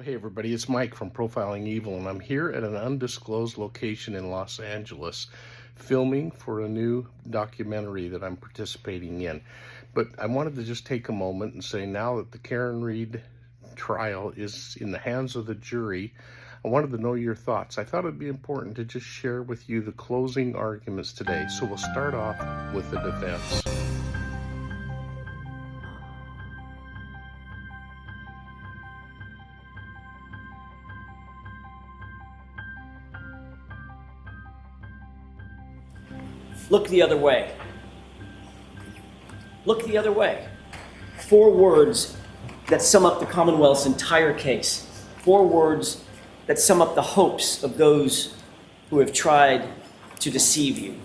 Hey everybody, it's Mike from Profiling Evil, and I'm here at an undisclosed location in Los Angeles filming for a new documentary that I'm participating in. But I wanted to just take a moment and say, now that the Karen Read trial is in the hands of the jury, I wanted to know your thoughts. I thought it'd be important to just share with you the closing arguments today. So we'll start off with the defense. Look the other way. Look the other way. 4 words that sum up the Commonwealth's entire case. 4 words that sum up the hopes of those who have tried to deceive you.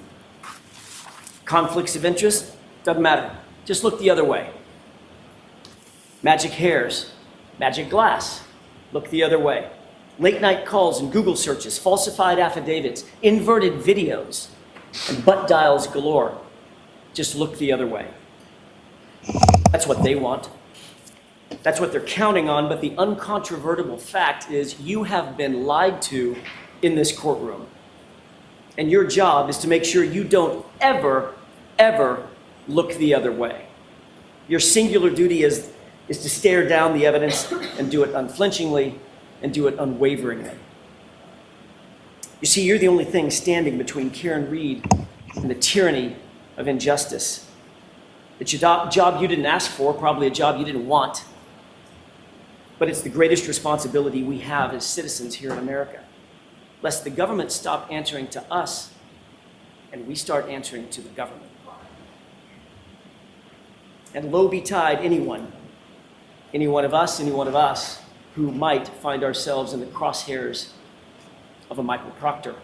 Conflicts of interest? Doesn't matter. Just look the other way. Magic hairs, magic glass. Look the other way. Late night calls and Google searches, falsified affidavits, inverted videos, and butt dials galore. Just look the other way. That's what they want. That's what they're counting on, but the uncontrovertible fact is you have been lied to in this courtroom. And your job is to make sure you don't ever, ever look the other way. Your singular duty is to stare down the evidence and do it unflinchingly and do it unwaveringly. You see, you're the only thing standing between Karen Read and the tyranny of injustice. It's a job you didn't ask for, probably a job you didn't want, but it's the greatest responsibility we have as citizens here in America, lest the government stop answering to us and we start answering to the government. And woe betide any one of us who might find ourselves in the crosshairs of a Michael Proctor.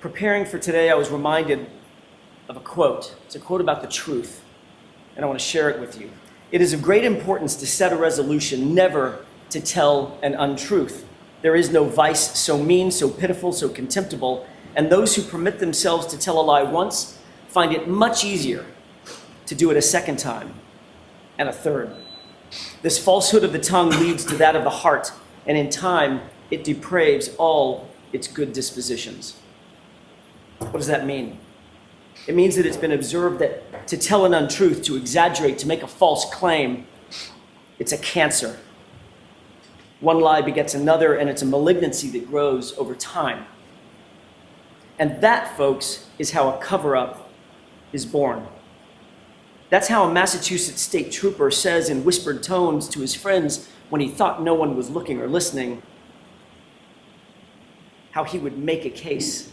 Preparing for today, I was reminded of a quote. It's a quote about the truth, and I want to share it with you. It is of great importance to set a resolution never to tell an untruth. There is no vice so mean, so pitiful, so contemptible, and those who permit themselves to tell a lie once find it much easier to do it a second time and a third. This falsehood of the tongue leads to that of the heart, and in time, it depraves all its good dispositions. What does that mean? It means that it's been observed that to tell an untruth, to exaggerate, to make a false claim, it's a cancer. One lie begets another, and it's a malignancy that grows over time. And that, folks, is how a cover-up is born. That's how a Massachusetts state trooper says in whispered tones to his friends when he thought no one was looking or listening, how he would make a case,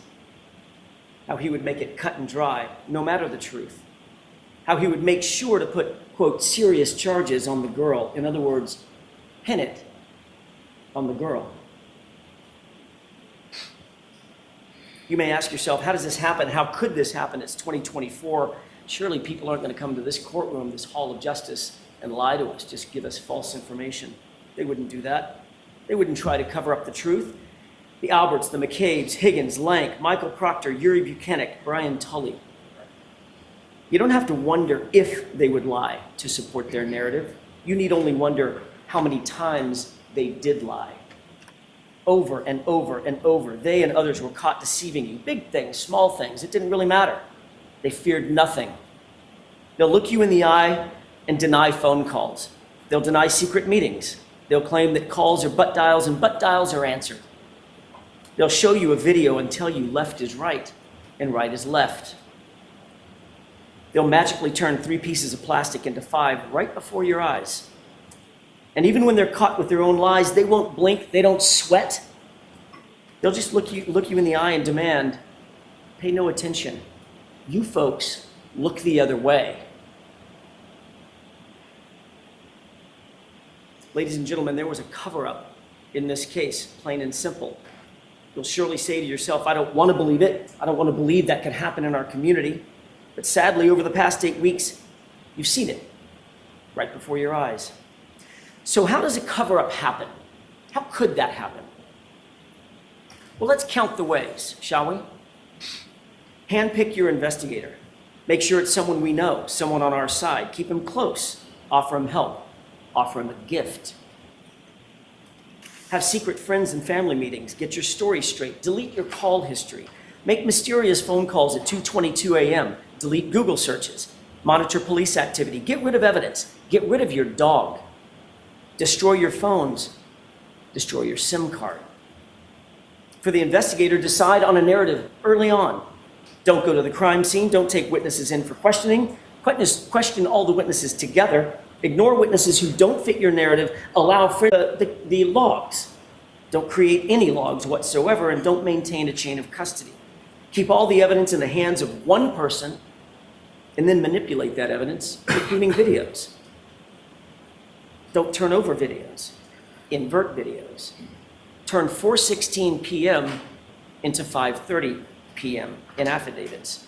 how he would make it cut and dry, no matter the truth, how he would make sure to put, quote, serious charges on the girl. In other words, pin it on the girl. You may ask yourself, how does this happen? How could this happen? It's 2024. Surely people aren't going to come to this courtroom, this hall of justice, and lie to us, just give us false information. They wouldn't do that. They wouldn't try to cover up the truth. The Alberts, the McCabe's, Higgins, Lank, Michael Proctor, Yuri Buchanan, Brian Tully. You don't have to wonder if they would lie to support their narrative. You need only wonder how many times they did lie. Over and over and over, they and others were caught deceiving you. Big things, small things, it didn't really matter. They feared nothing. They'll look you in the eye and deny phone calls. They'll deny secret meetings. They'll claim that calls are butt dials and butt dials are answered. They'll show you a video and tell you left is right and right is left. They'll magically turn 3 pieces of plastic into 5 right before your eyes. And even when they're caught with their own lies, they won't blink, they don't sweat. They'll just look you in the eye and demand, pay no attention. You folks look the other way. Ladies and gentlemen, there was a cover-up in this case, plain and simple. You'll surely say to yourself, I don't want to believe it. I don't want to believe that could happen in our community. But sadly, over the past 8 weeks, you've seen it right before your eyes. So how does a cover-up happen? How could that happen? Well, let's count the ways, shall we? Handpick your investigator. Make sure it's someone we know, someone on our side. Keep him close. Offer him help. Offer him a gift. Have secret friends and family meetings. Get your story straight. Delete your call history. Make mysterious phone calls at 2:22 a.m. Delete Google searches. Monitor police activity. Get rid of evidence. Get rid of your dog. Destroy your phones. Destroy your SIM card. For the investigator, decide on a narrative early on. Don't go to the crime scene. Don't take witnesses in for questioning. Question all the witnesses together. Ignore witnesses who don't fit your narrative. Allow for the logs. Don't create any logs whatsoever, and don't maintain a chain of custody. Keep all the evidence in the hands of one person, and then manipulate that evidence, including videos. Don't turn over videos. Invert videos. Turn 4:16 p.m. into 5:30 p.m. in affidavits.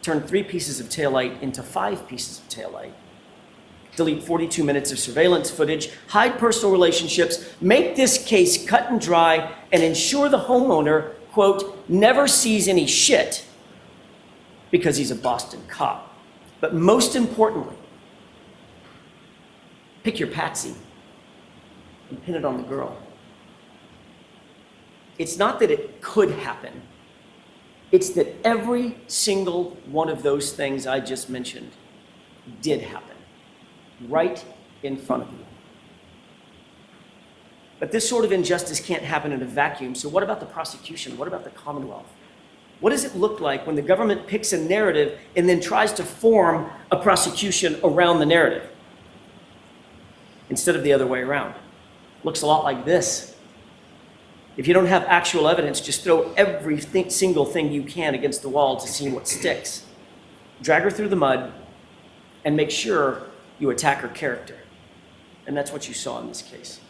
Turn 3 pieces of taillight into 5 pieces of taillight. Delete 42 minutes of surveillance footage. Hide personal relationships. Make this case cut and dry, and ensure the homeowner, quote, never sees any shit because he's a Boston cop. But most importantly, pick your patsy and pin it on the girl. It's not that it could happen. It's that every single one of those things I just mentioned did happen right in front of you. But this sort of injustice can't happen in a vacuum. So what about the prosecution? What about the Commonwealth? What does it look like when the government picks a narrative and then tries to form a prosecution around the narrative instead of the other way around? Looks a lot like this. If you don't have actual evidence, just throw every single thing you can against the wall to see what sticks. Drag her through the mud and make sure you attack her character. And that's what you saw in this case.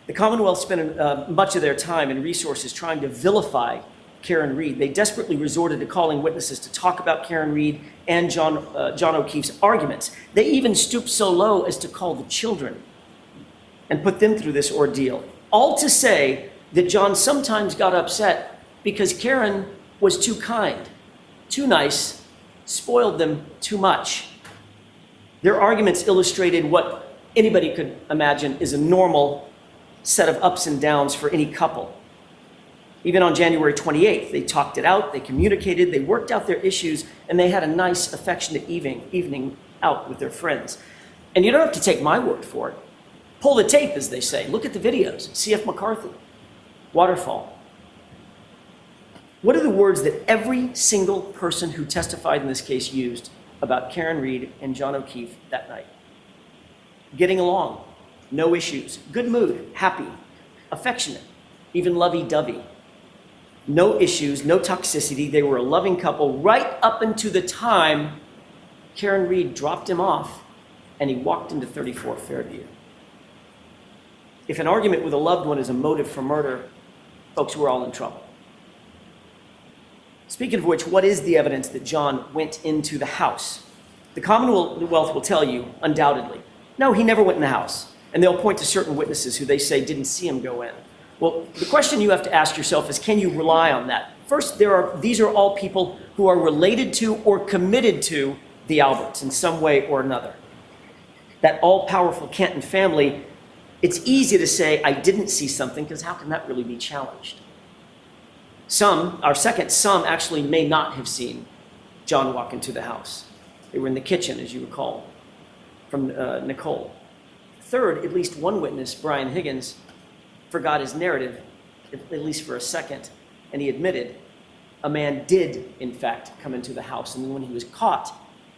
The Commonwealth spent much of their time and resources trying to vilify Karen Read. They desperately resorted to calling witnesses to talk about Karen Read and John O'Keefe's arguments. They even stooped so low as to call the children and put them through this ordeal. All to say that John sometimes got upset because Karen was too kind, too nice, spoiled them too much. Their arguments illustrated what anybody could imagine is a normal set of ups and downs for any couple. Even on January 28th, they talked it out, they communicated, they worked out their issues, and they had a nice, affectionate evening out with their friends. And you don't have to take my word for it. Pull the tape, as they say. Look at the videos. C.F. McCarthy, Waterfall. What are the words that every single person who testified in this case used about Karen Read and John O'Keefe that night? Getting along, no issues, good mood, happy, affectionate, even lovey-dovey. No issues, no toxicity. They were a loving couple right up until the time Karen Read dropped him off and he walked into 34 Fairview. If an argument with a loved one is a motive for murder, folks, we're all in trouble. Speaking of which, what is the evidence that John went into the house? The Commonwealth will tell you, undoubtedly, no, he never went in the house. And they'll point to certain witnesses who they say didn't see him go in. Well, the question you have to ask yourself is, can you rely on that? First, these are all people who are related to or committed to the Alberts in some way or another. That all-powerful Canton family, it's easy to say, I didn't see something, because how can that really be challenged? Some actually may not have seen John walk into the house. They were in the kitchen, as you recall, from Nicole. Third, at least one witness, Brian Higgins, forgot his narrative, at least for a second, and he admitted a man did, in fact, come into the house. And then when he was caught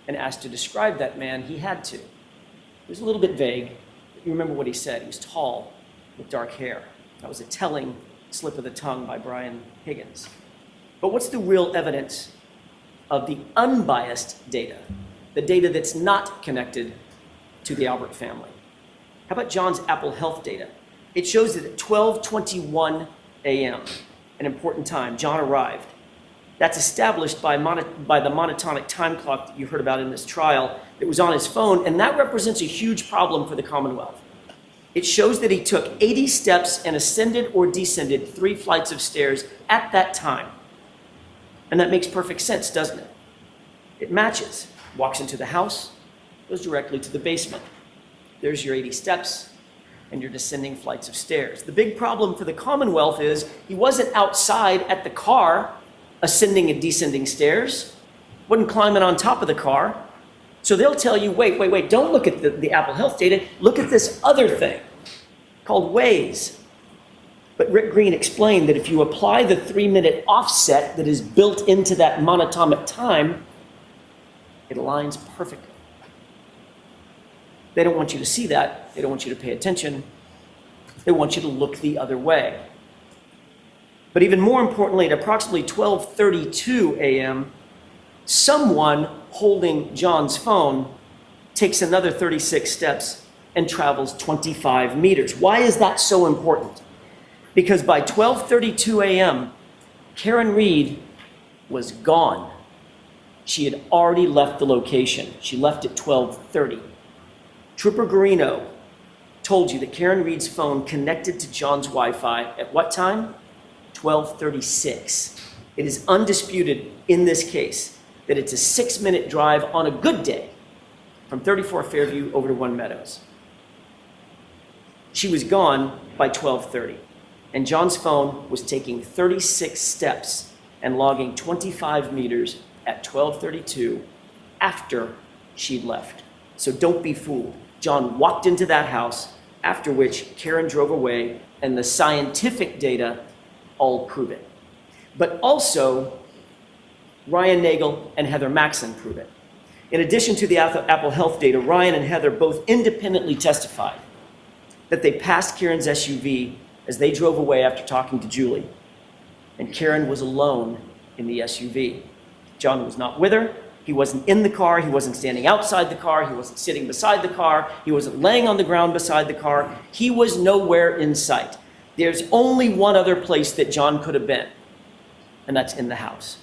and asked to describe that man, he had to. It was a little bit vague. You remember what he said. He was tall, with dark hair. That was a telling slip of the tongue by Brian Higgins. But what's the real evidence of the unbiased data, the data that's not connected to the Albert family? How about John's Apple Health data? It shows that at 12:21 a.m., an important time, John arrived. That's established by the monotonic time clock that you heard about in this trial that was on his phone, and that represents a huge problem for the Commonwealth. It shows that he took 80 steps and ascended or descended 3 flights of stairs at that time. And that makes perfect sense, doesn't it? It matches. Walks into the house, goes directly to the basement. There's your 80 steps and your descending flights of stairs. The big problem for the Commonwealth is he wasn't outside at the car ascending and descending stairs, wasn't climbing on top of the car. So they'll tell you, wait, don't look at the Apple Health data, look at this other thing called Waze. But Rick Green explained that if you apply the 3-minute offset that is built into that monatomic time, it aligns perfectly. They don't want you to see that. They don't want you to pay attention. They want you to look the other way. But even more importantly, at approximately 12:32 a.m., someone holding John's phone takes another 36 steps and travels 25 meters. Why is that so important? Because by 12:32 a.m., Karen Reed was gone. She had already left the location. She left at 12:30. Trooper Garino told you that Karen Reed's phone connected to John's Wi-Fi at what time? 12:36. It is undisputed in this case that it's a 6-minute drive on a good day from 34 Fairview over to One Meadows. She was gone by 12:30, and John's phone was taking 36 steps and logging 25 meters at 12:32 after she'd left. So don't be fooled. John walked into that house, after which Karen drove away, and the scientific data all prove it. But also, Ryan Nagel and Heather Maxson prove it. In addition to the Apple Health data, Ryan and Heather both independently testified that they passed Karen's SUV as they drove away after talking to Julie, and Karen was alone in the SUV. John was not with her. He wasn't in the car. He wasn't standing outside the car. He wasn't sitting beside the car. He wasn't laying on the ground beside the car. He was nowhere in sight. There's only one other place that John could have been, and that's in the house.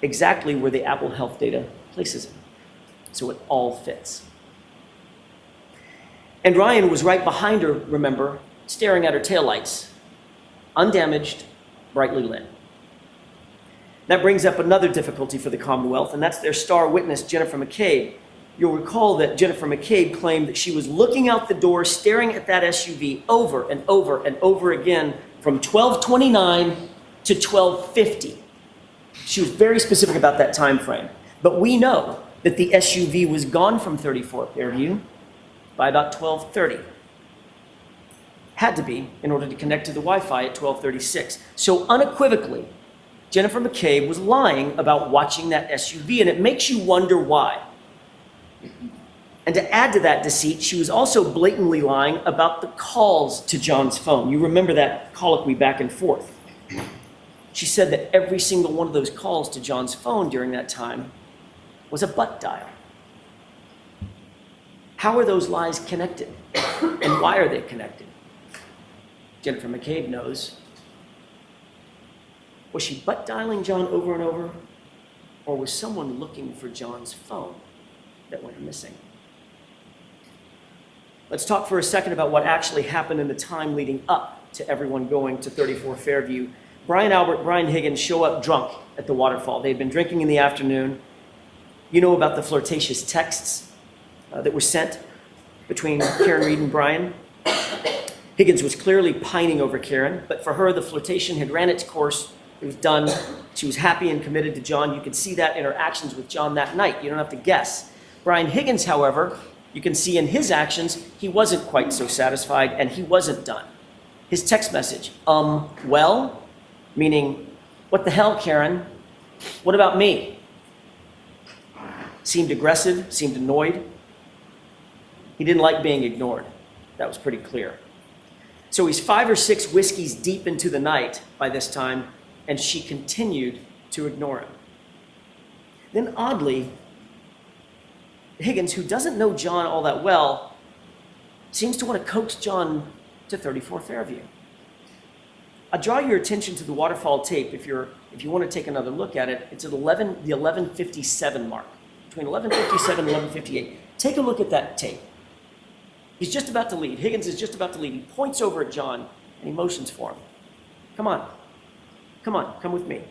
Exactly where the Apple Health data places him. So it all fits. And Ryan was right behind her, remember, staring at her taillights, undamaged, brightly lit. That brings up another difficulty for the Commonwealth, and that's their star witness, Jennifer McCabe. You'll recall that Jennifer McCabe claimed that she was looking out the door, staring at that SUV over and over and over again from 12:29 to 12:50. She was very specific about that time frame. But we know that the SUV was gone from 34 Fairview by about 12:30. Had to be in order to connect to the Wi-Fi at 12:36. So unequivocally, Jennifer McCabe was lying about watching that SUV, and it makes you wonder why. And to add to that deceit, she was also blatantly lying about the calls to John's phone. You remember that colloquy back and forth. She said that every single one of those calls to John's phone during that time was a butt dial. How are those lies connected? And why are they connected? Jennifer McCabe knows. Was she butt dialing John over and over? Or was someone looking for John's phone that went missing? Let's talk for a second about what actually happened in the time leading up to everyone going to 34 Fairview. Brian Albert, Brian Higgins show up drunk at the waterfall. They had been drinking in the afternoon. You know about the flirtatious texts that were sent between Karen Reed and Brian. Higgins was clearly pining over Karen, but for her, the flirtation had ran its course. It was done. She was happy and committed to John. You could see that in her actions with John that night. You don't have to guess. Brian Higgins, however, you can see in his actions, he wasn't quite so satisfied, and he wasn't done. His text message, well, meaning, what the hell, Karen? What about me? Seemed aggressive, seemed annoyed. He didn't like being ignored. That was pretty clear. So he's 5 or 6 whiskeys deep into the night by this time, and she continued to ignore him. Then oddly, Higgins, who doesn't know John all that well, seems to want to coax John to 34 Fairview. I draw your attention to the waterfall tape if you want to take another look at it. It's at the 11:57 mark, between 11:57 and 11:58. Take a look at that tape. He's just about to leave. Higgins is just about to leave. He points over at John and he motions for him. Come on, come with me.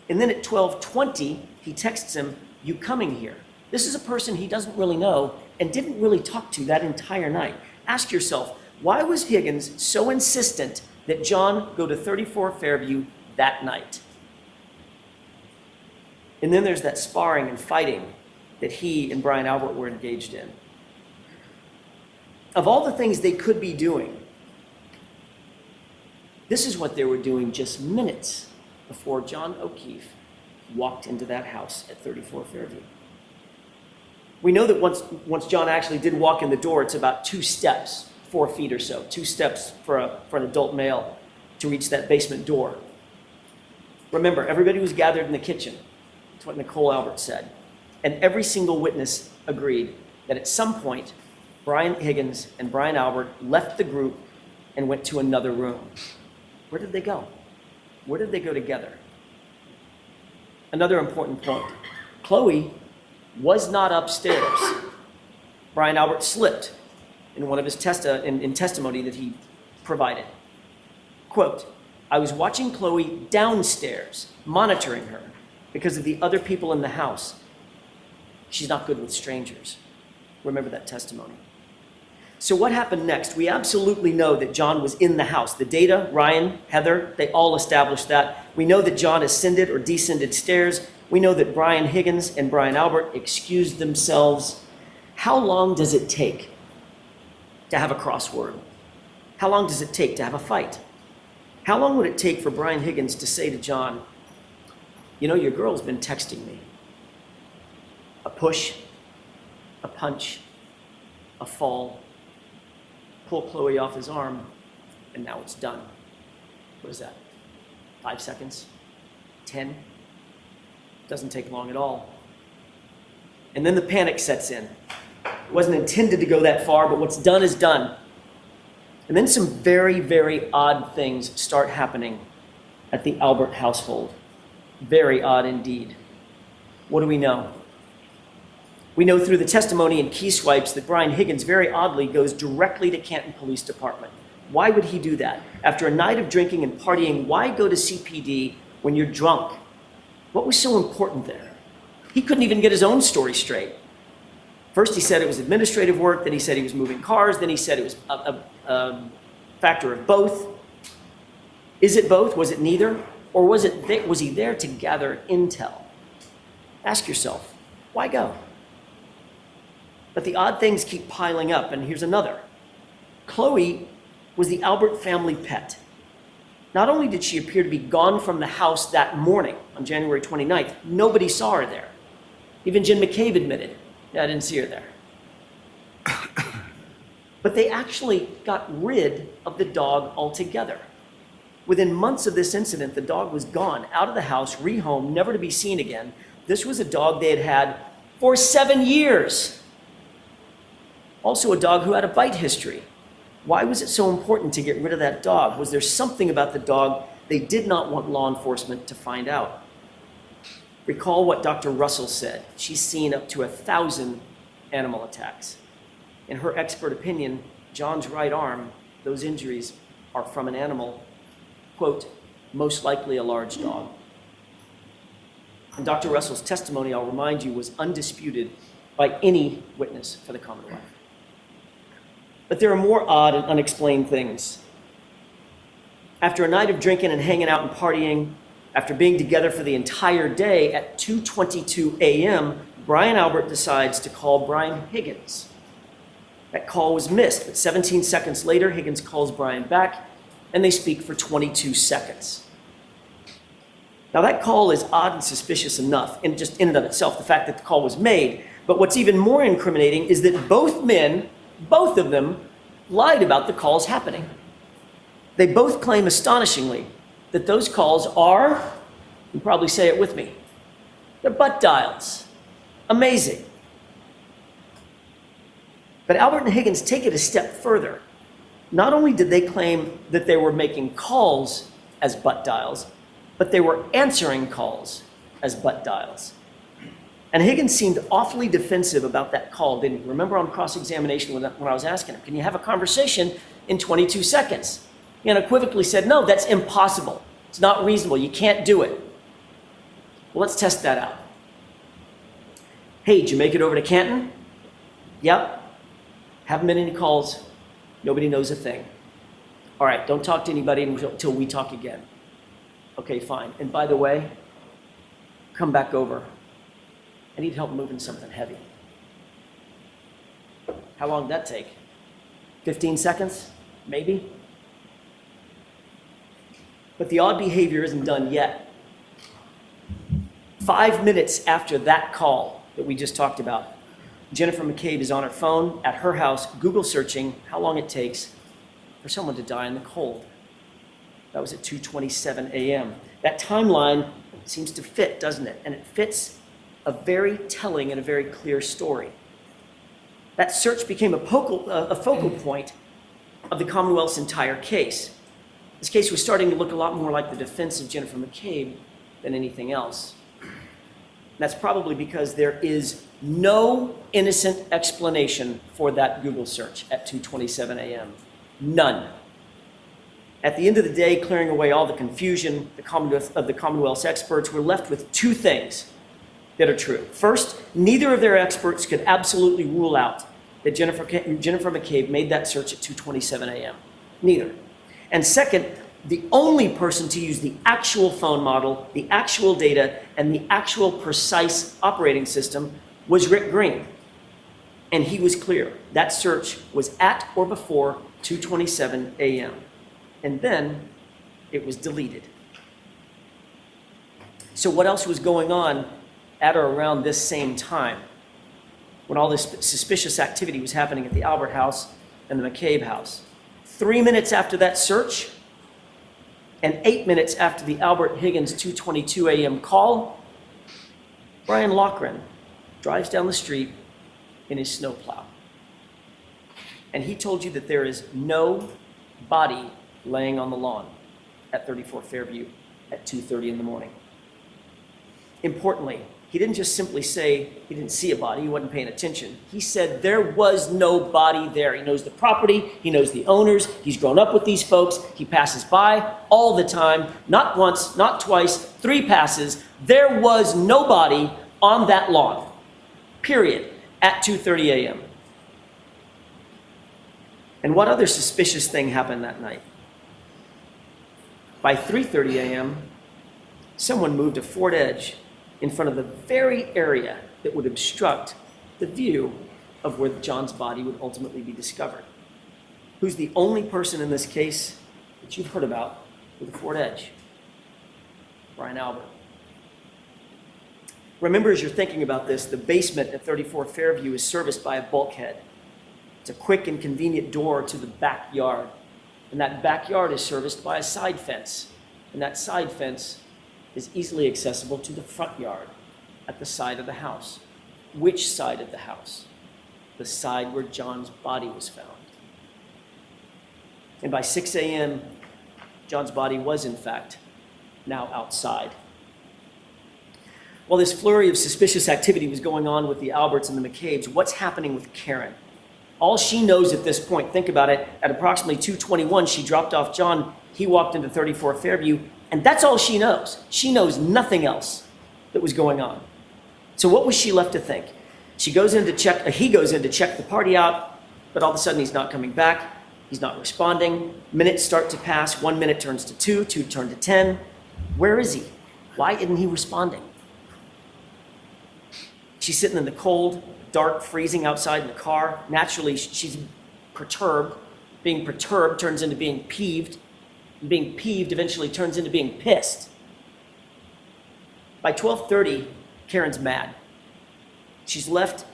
And then at 12:20, he texts him, you coming here? This is a person he doesn't really know and didn't really talk to that entire night. Ask yourself, why was Higgins so insistent that John go to 34 Fairview that night? And then there's that sparring and fighting that he and Brian Albert were engaged in. Of all the things they could be doing, this is what they were doing just minutes before John O'Keefe walked into that house at 34 Fairview. We know that once John actually did walk in the door, it's about 2 steps, 4 feet or so, 2 steps for an adult male to reach that basement door. Remember, everybody was gathered in the kitchen. That's what Nicole Albert said. And every single witness agreed that at some point, Brian Higgins and Brian Albert left the group and went to another room. Where did they go? Where did they go together? Another important point. Chloe was not upstairs. Brian Albert slipped in one of his testimony that he provided. Quote, I was watching Chloe downstairs, monitoring her because of the other people in the house. She's not good with strangers. Remember that testimony. So what happened next? We absolutely know that John was in the house. The data, Ryan, Heather, they all established that. We know that John ascended or descended stairs. We know that Brian Higgins and Brian Albert excused themselves. How long does it take to have a crossword? How long does it take to have a fight? How long would it take for Brian Higgins to say to John, you know, your girl's been texting me. A push, a punch, a fall, pull Chloe off his arm, and now it's done. What is that? 5 seconds? 10? Doesn't take long at all. And then the panic sets in. It wasn't intended to go that far, but what's done is done. And then some very, very odd things start happening at the Albert household. Very odd indeed. What do we know? We know through the testimony and key swipes that Brian Higgins very oddly goes directly to Canton Police Department. Why would he do that? After a night of drinking and partying, why go to CPD when you're drunk? What was so important there? He couldn't even get his own story straight. First he said it was administrative work, then he said he was moving cars, then he said it was a factor of both. Is it both? Was it neither? Or was he there to gather intel? Ask yourself, why go? But the odd things keep piling up, and here's another. Chloe was the Albert family pet. Not only did she appear to be gone from the house that morning on January 29th, nobody saw her there. Even Jen McCabe admitted, yeah, I didn't see her there. But they actually got rid of the dog altogether. Within months of this incident, the dog was gone, out of the house, rehomed, never to be seen again. This was a dog they had had for 7 years. Also a dog who had a bite history. Why was it so important to get rid of that dog? Was there something about the dog they did not want law enforcement to find out? Recall what Dr. Russell said. She's seen up to 1,000 animal attacks. In her expert opinion, John's right arm, those injuries are from an animal, quote, most likely a large dog. And Dr. Russell's testimony, I'll remind you, was undisputed by any witness for the Commonwealth. But there are more odd and unexplained things. After a night of drinking and hanging out and partying, after being together for the entire day, at 2:22 a.m., Brian Albert decides to call Brian Higgins. That call was missed, but 17 seconds later, Higgins calls Brian back, and they speak for 22 seconds. Now that call is odd and suspicious enough, in and of itself, the fact that the call was made. But what's even more incriminating is that both men, both of them, lied about the calls happening. They both claim astonishingly that those calls are, you probably say it with me, they're butt dials. Amazing. But Albert and Higgins take it a step further. Not only did they claim that they were making calls as butt dials, but they were answering calls as butt dials. And Higgins seemed awfully defensive about that call, didn't he? Remember on cross-examination when I was asking him, can you have a conversation in 22 seconds? He unequivocally said, no, that's impossible. It's not reasonable. You can't do it. Well, let's test that out. Hey, did you make it over to Canton? Yep. Haven't been any calls. Nobody knows a thing. All right, don't talk to anybody until we talk again. Okay, fine. And by the way, come back over. I need help moving something heavy. How long did that take? 15 seconds? Maybe? But the odd behavior isn't done yet. 5 minutes after that call that we just talked about, Jennifer McCabe is on her phone at her house, Google searching how long it takes for someone to die in the cold. That was at 2:27 a.m. That timeline seems to fit, doesn't it? And it fits a very telling and a very clear story. That search became a focal point of the Commonwealth's entire case. This case was starting to look a lot more like the defense of Jennifer McCabe than anything else. That's probably because there is no innocent explanation for that Google search at 2:27 a.m. None. At the end of the day, clearing away all the confusion, the Commonwealth's experts were left with two things that are true. First, neither of their experts could absolutely rule out that Jennifer McCabe made that search at 2:27 a.m. Neither. And second, the only person to use the actual phone model, the actual data, and the actual precise operating system was Rick Green. And he was clear. That search was at or before 2:27 a.m. And then it was deleted. So what else was going on at or around this same time when all this suspicious activity was happening at the Albert house and the McCabe house? 3 minutes after that search and 8 minutes after the Albert Higgins 2:22 a.m. call, Brian Loughran drives down the street in his snowplow. And he told you that there is no body laying on the lawn at 34 Fairview at 2:30 in the morning. Importantly, he didn't just simply say he didn't see a body, he wasn't paying attention. He said there was no body there. He knows the property, he knows the owners, he's grown up with these folks, he passes by all the time, not once, not twice, 3 passes. There was no body on that lawn, period, at 2:30 a.m. And what other suspicious thing happened that night? By 3:30 a.m., someone moved a Ford Edge in front of the very area that would obstruct the view of where John's body would ultimately be discovered. Who's the only person in this case that you've heard about with a Ford Edge? Brian Albert. Remember, as you're thinking about this, the basement at 34 Fairview is serviced by a bulkhead. It's a quick and convenient door to the backyard. And that backyard is serviced by a side fence. And that side fence is easily accessible to the front yard at the side of the house. Which side of the house? The side where John's body was found. And by 6 a.m., John's body was, in fact, now outside. While this flurry of suspicious activity was going on with the Alberts and the McCabes, what's happening with Karen? All she knows at this point, think about it, at approximately 2:21, she dropped off John, he walked into 34 Fairview, and that's all she knows. She knows nothing else that was going on. So what was she left to think? He goes in to check the party out, but all of a sudden he's not coming back, he's not responding, minutes start to pass, 1 minute turns to 2, 2 turn to 10. Where is he? Why isn't he responding? She's sitting in the cold, dark, freezing outside in the car. Naturally, she's perturbed. Being perturbed turns into being peeved. And being peeved eventually turns into being pissed. By 12:30, Karen's mad. She's left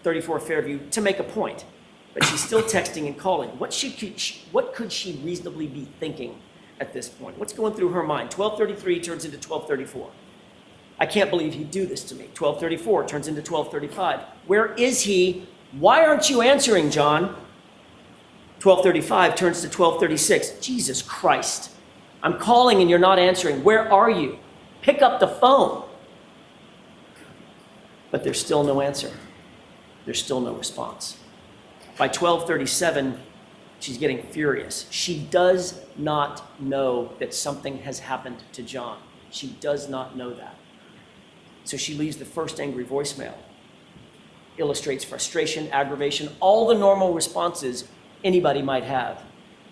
34 Fairview to make a point, but she's still texting and calling. What could she reasonably be thinking at this point? What's going through her mind? 12:33 turns into 12:34. I can't believe he'd do this to me. 12:34 turns into 12:35. Where is he? Why aren't you answering, John? 12:35 turns to 12:36. Jesus Christ. I'm calling and you're not answering. Where are you? Pick up the phone. But there's still no answer. There's still no response. By 12:37, she's getting furious. She does not know that something has happened to John. She does not know that. So she leaves the first angry voicemail. illustrates frustration, aggravation, all the normal responses anybody might have,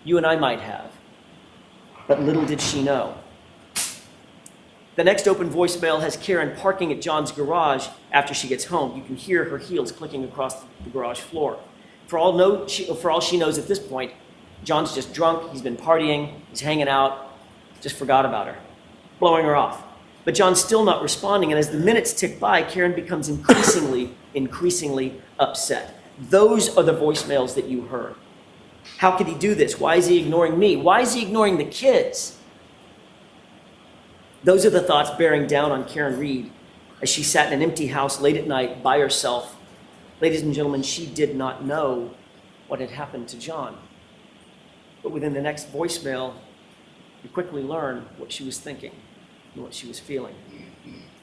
you and I might have. But little did she know. The next open voicemail has Karen parking at John's garage after she gets home. You can hear her heels clicking across the garage floor. For all she knows at this point, John's just drunk, he's been partying, he's hanging out, just forgot about her, blowing her off. But John's still not responding, and as the minutes tick by, Karen becomes increasingly upset. Those are the voicemails that you heard. How could he do this? Why is he ignoring me? Why is he ignoring the kids? Those are the thoughts bearing down on Karen Reed as she sat in an empty house late at night by herself. Ladies and gentlemen, she did not know what had happened to John. But within the next voicemail, you quickly learn what she was thinking and what she was feeling.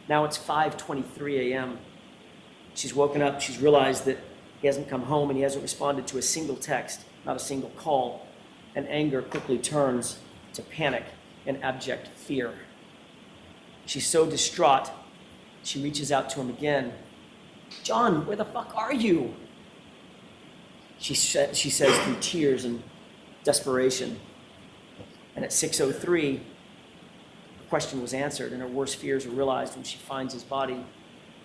Now it's 5:23 a.m. She's woken up, she's realized that he hasn't come home and he hasn't responded to a single text, not a single call. And anger quickly turns to panic and abject fear. She's so distraught, she reaches out to him again. "John, where the fuck are you?" She says through tears and desperation. And at 6:03, her question was answered, and her worst fears are realized when she finds his body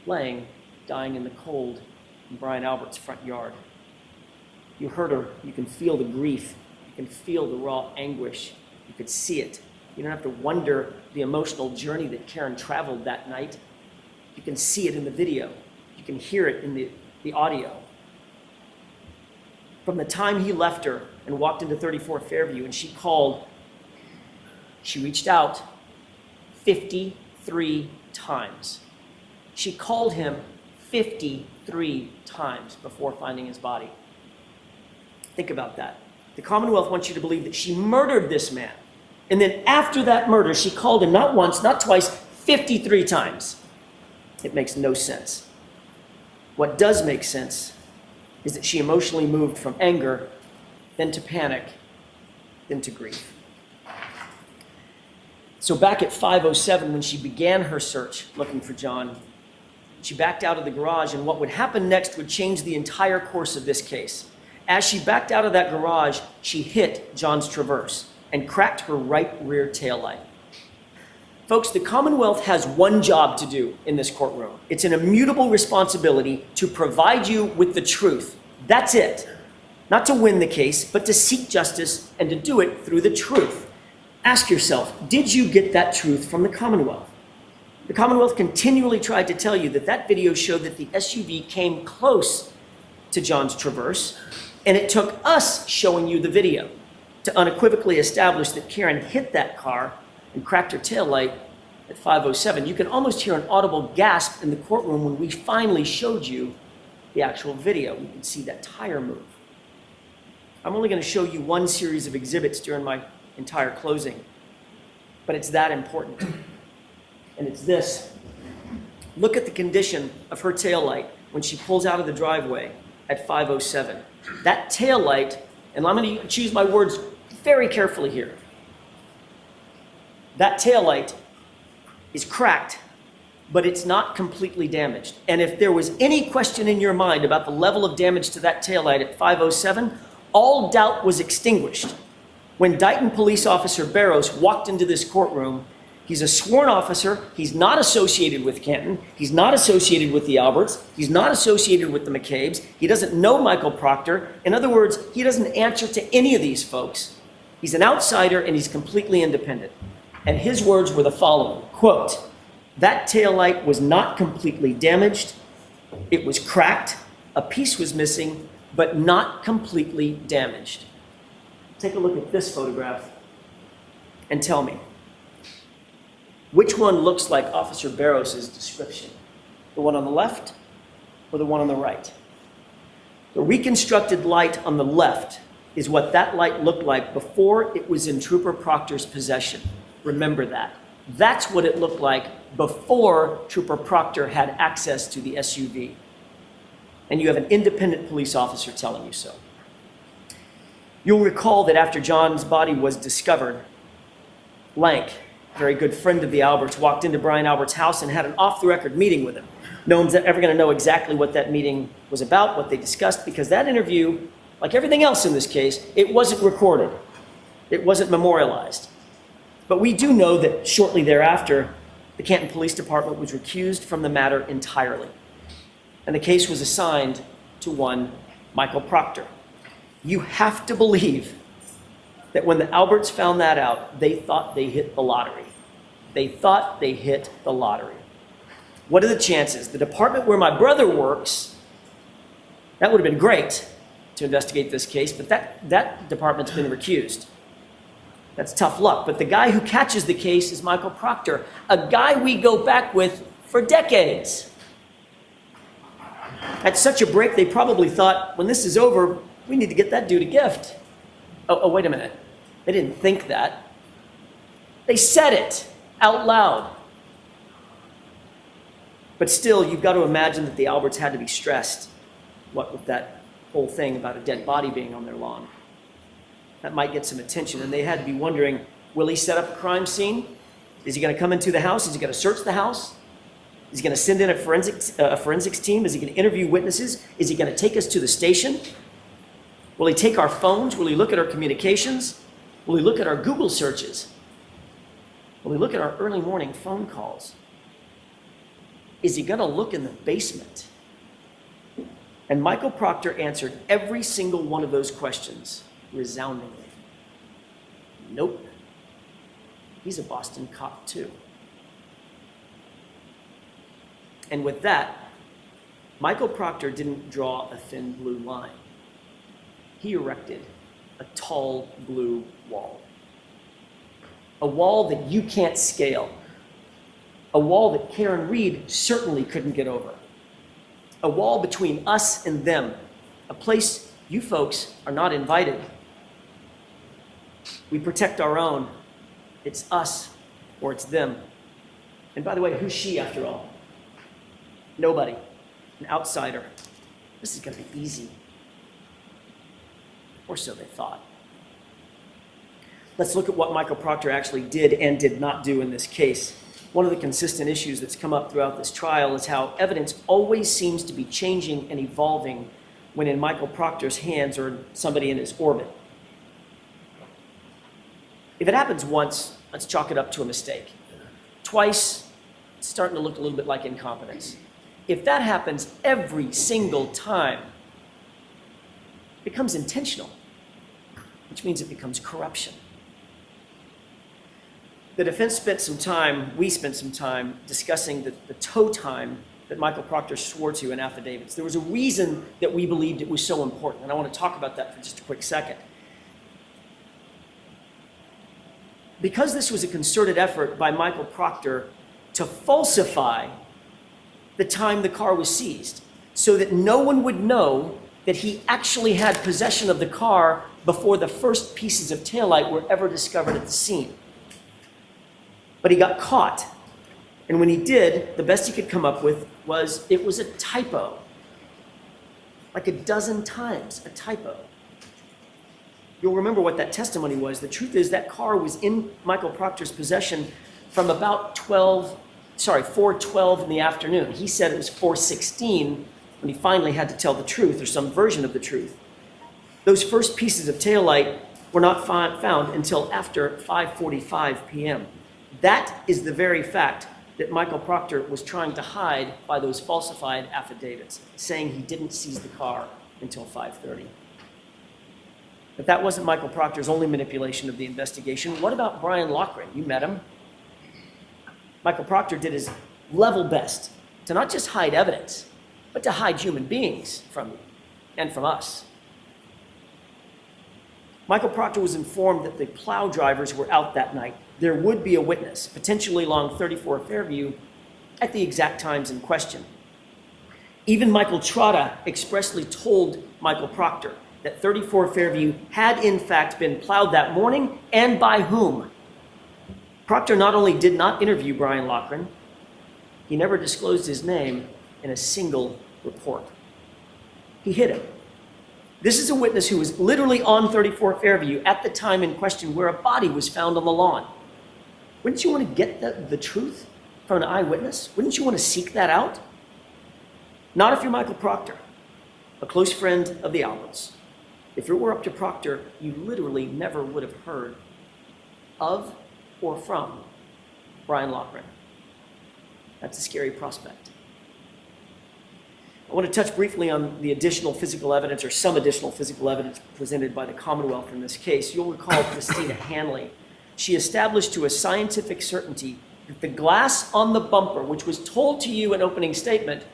laying, dying in the cold in Brian Albert's front yard. You heard her. You can feel the grief. You can feel the raw anguish. You could see it. You don't have to wonder the emotional journey that Karen traveled that night. You can see it in the video. You can hear it in the audio. From the time he left her and walked into 34 Fairview and she called, she reached out 53 times. She called him 53 times before finding his body. Think about that. The Commonwealth wants you to believe that she murdered this man. And then after that murder, she called him not once, not twice, 53 times. It makes no sense. What does make sense is that she emotionally moved from anger, then to panic, then to grief. So back at 5:07, when she began her search looking for John, she backed out of the garage, and what would happen next would change the entire course of this case. As she backed out of that garage, she hit John's Traverse and cracked her right rear taillight. Folks, the Commonwealth has one job to do in this courtroom. It's an immutable responsibility to provide you with the truth. That's it. Not to win the case, but to seek justice and to do it through the truth. Ask yourself, did you get that truth from the Commonwealth? The Commonwealth continually tried to tell you that that video showed that the SUV came close to John's Traverse, and it took us showing you the video to unequivocally establish that Karen hit that car and cracked her taillight at 5:07. You can almost hear an audible gasp in the courtroom when we finally showed you the actual video. You can see that tire move. I'm only going to show you one series of exhibits during my entire closing, but it's that important. And it's this. Look at the condition of her taillight when she pulls out of the driveway at 5:07. That taillight, and I'm going to choose my words very carefully here. That taillight is cracked, but it's not completely damaged. And if there was any question in your mind about the level of damage to that taillight at 5:07, all doubt was extinguished when Dighton Police Officer Barrows walked into this courtroom. He's a sworn officer. He's not associated with Canton. He's not associated with the Alberts. He's not associated with the McCabe's. He doesn't know Michael Proctor. In other words, he doesn't answer to any of these folks. He's an outsider and he's completely independent. And his words were the following, quote, "That taillight was not completely damaged. It was cracked. A piece was missing, but not completely damaged." Take a look at this photograph and tell me, which one looks like Officer Barrows' description? The one on the left or the one on the right? The reconstructed light on the left is what that light looked like before it was in Trooper Proctor's possession. Remember that. That's what it looked like before Trooper Proctor had access to the SUV. And you have an independent police officer telling you so. You'll recall that after John's body was discovered, Lank, a very good friend of the Alberts, walked into Brian Albert's house and had an off-the-record meeting with him. No one's ever going to know exactly what that meeting was about, what they discussed, because that interview, like everything else in this case, it wasn't recorded. It wasn't memorialized. But we do know that shortly thereafter, the Canton Police Department was recused from the matter entirely. And the case was assigned to one Michael Proctor. You have to believe that when the Alberts found that out, they thought they hit the lottery. They thought they hit the lottery. What are the chances? The department where my brother works, that would have been great to investigate this case, but that department's been recused. That's tough luck. But the guy who catches the case is Michael Proctor, a guy we go back with for decades. At such a break, they probably thought, when this is over, we need to get that dude a gift. Oh, wait a minute. They didn't think that. They said it out loud. But still, you've got to imagine that the Alberts had to be stressed, what with that whole thing about a dead body being on their lawn. That might get some attention, and they had to be wondering, will he set up a crime scene? Is he going to come into the house? Is he going to search the house? Is he going to send in a forensics team? Is he going to interview witnesses? Is he going to take us to the station? Will he take our phones? Will he look at our communications? Will he look at our Google searches? Will he look at our early morning phone calls? Is he going to look in the basement? And Michael Proctor answered every single one of those questions resoundingly. Nope. He's a Boston cop too. And with that, Michael Proctor didn't draw a thin blue line. He erected a tall blue wall. A wall that you can't scale. A wall that Karen Reed certainly couldn't get over. A wall between us and them. A place you folks are not invited. We protect our own. It's us or it's them. And by the way, who's she after all? Nobody. An outsider. This is going to be easy. Or so they thought. Let's look at what Michael Proctor actually did and did not do in this case. One of the consistent issues that's come up throughout this trial is how evidence always seems to be changing and evolving when in Michael Proctor's hands or somebody in his orbit. If it happens once, let's chalk it up to a mistake. Twice, it's starting to look a little bit like incompetence. If that happens every single time, it becomes intentional, which means it becomes corruption. The defense we spent some time discussing the tow time that Michael Proctor swore to in affidavits. There was a reason that we believed it was so important, and I want to talk about that for just a quick second. Because this was a concerted effort by Michael Proctor to falsify the time the car was seized, so that no one would know that he actually had possession of the car before the first pieces of taillight were ever discovered at the scene. But he got caught. And when he did, the best he could come up with was it was a typo. Like a dozen times, a typo. You'll remember what that testimony was. The truth is that car was in Michael Proctor's possession from about 4:12 in the afternoon. He said it was 4:16 when he finally had to tell the truth or some version of the truth. Those first pieces of taillight were not found until after 5:45 p.m. That is the very fact that Michael Proctor was trying to hide by those falsified affidavits, saying he didn't seize the car until 5:30. But that wasn't Michael Proctor's only manipulation of the investigation. What about Brian Loughran? You met him. Michael Proctor did his level best to not just hide evidence, but to hide human beings from you and from us. Michael Proctor was informed that the Plow drivers were out that night. There would be a witness, potentially along 34 Fairview, at the exact times in question. Even Michael Trotta expressly told Michael Proctor that 34 Fairview had in fact been plowed that morning, and by whom. Proctor not only did not interview Brian Loughran, he never disclosed his name in a single report. He hid him. This is a witness who was literally on 34 Fairview at the time in question where a body was found on the lawn. Wouldn't you want to get the truth from an eyewitness? Wouldn't you want to seek that out? Not if you're Michael Proctor, a close friend of the Alberts. If it were up to Proctor, you literally never would have heard of or from Brian Loughran. That's a scary prospect. I want to touch briefly on the additional physical evidence, or some additional physical evidence presented by the Commonwealth in this case. You'll recall Christina Hanley. She established to a scientific certainty that the glass on the bumper, which was told to you in opening statement,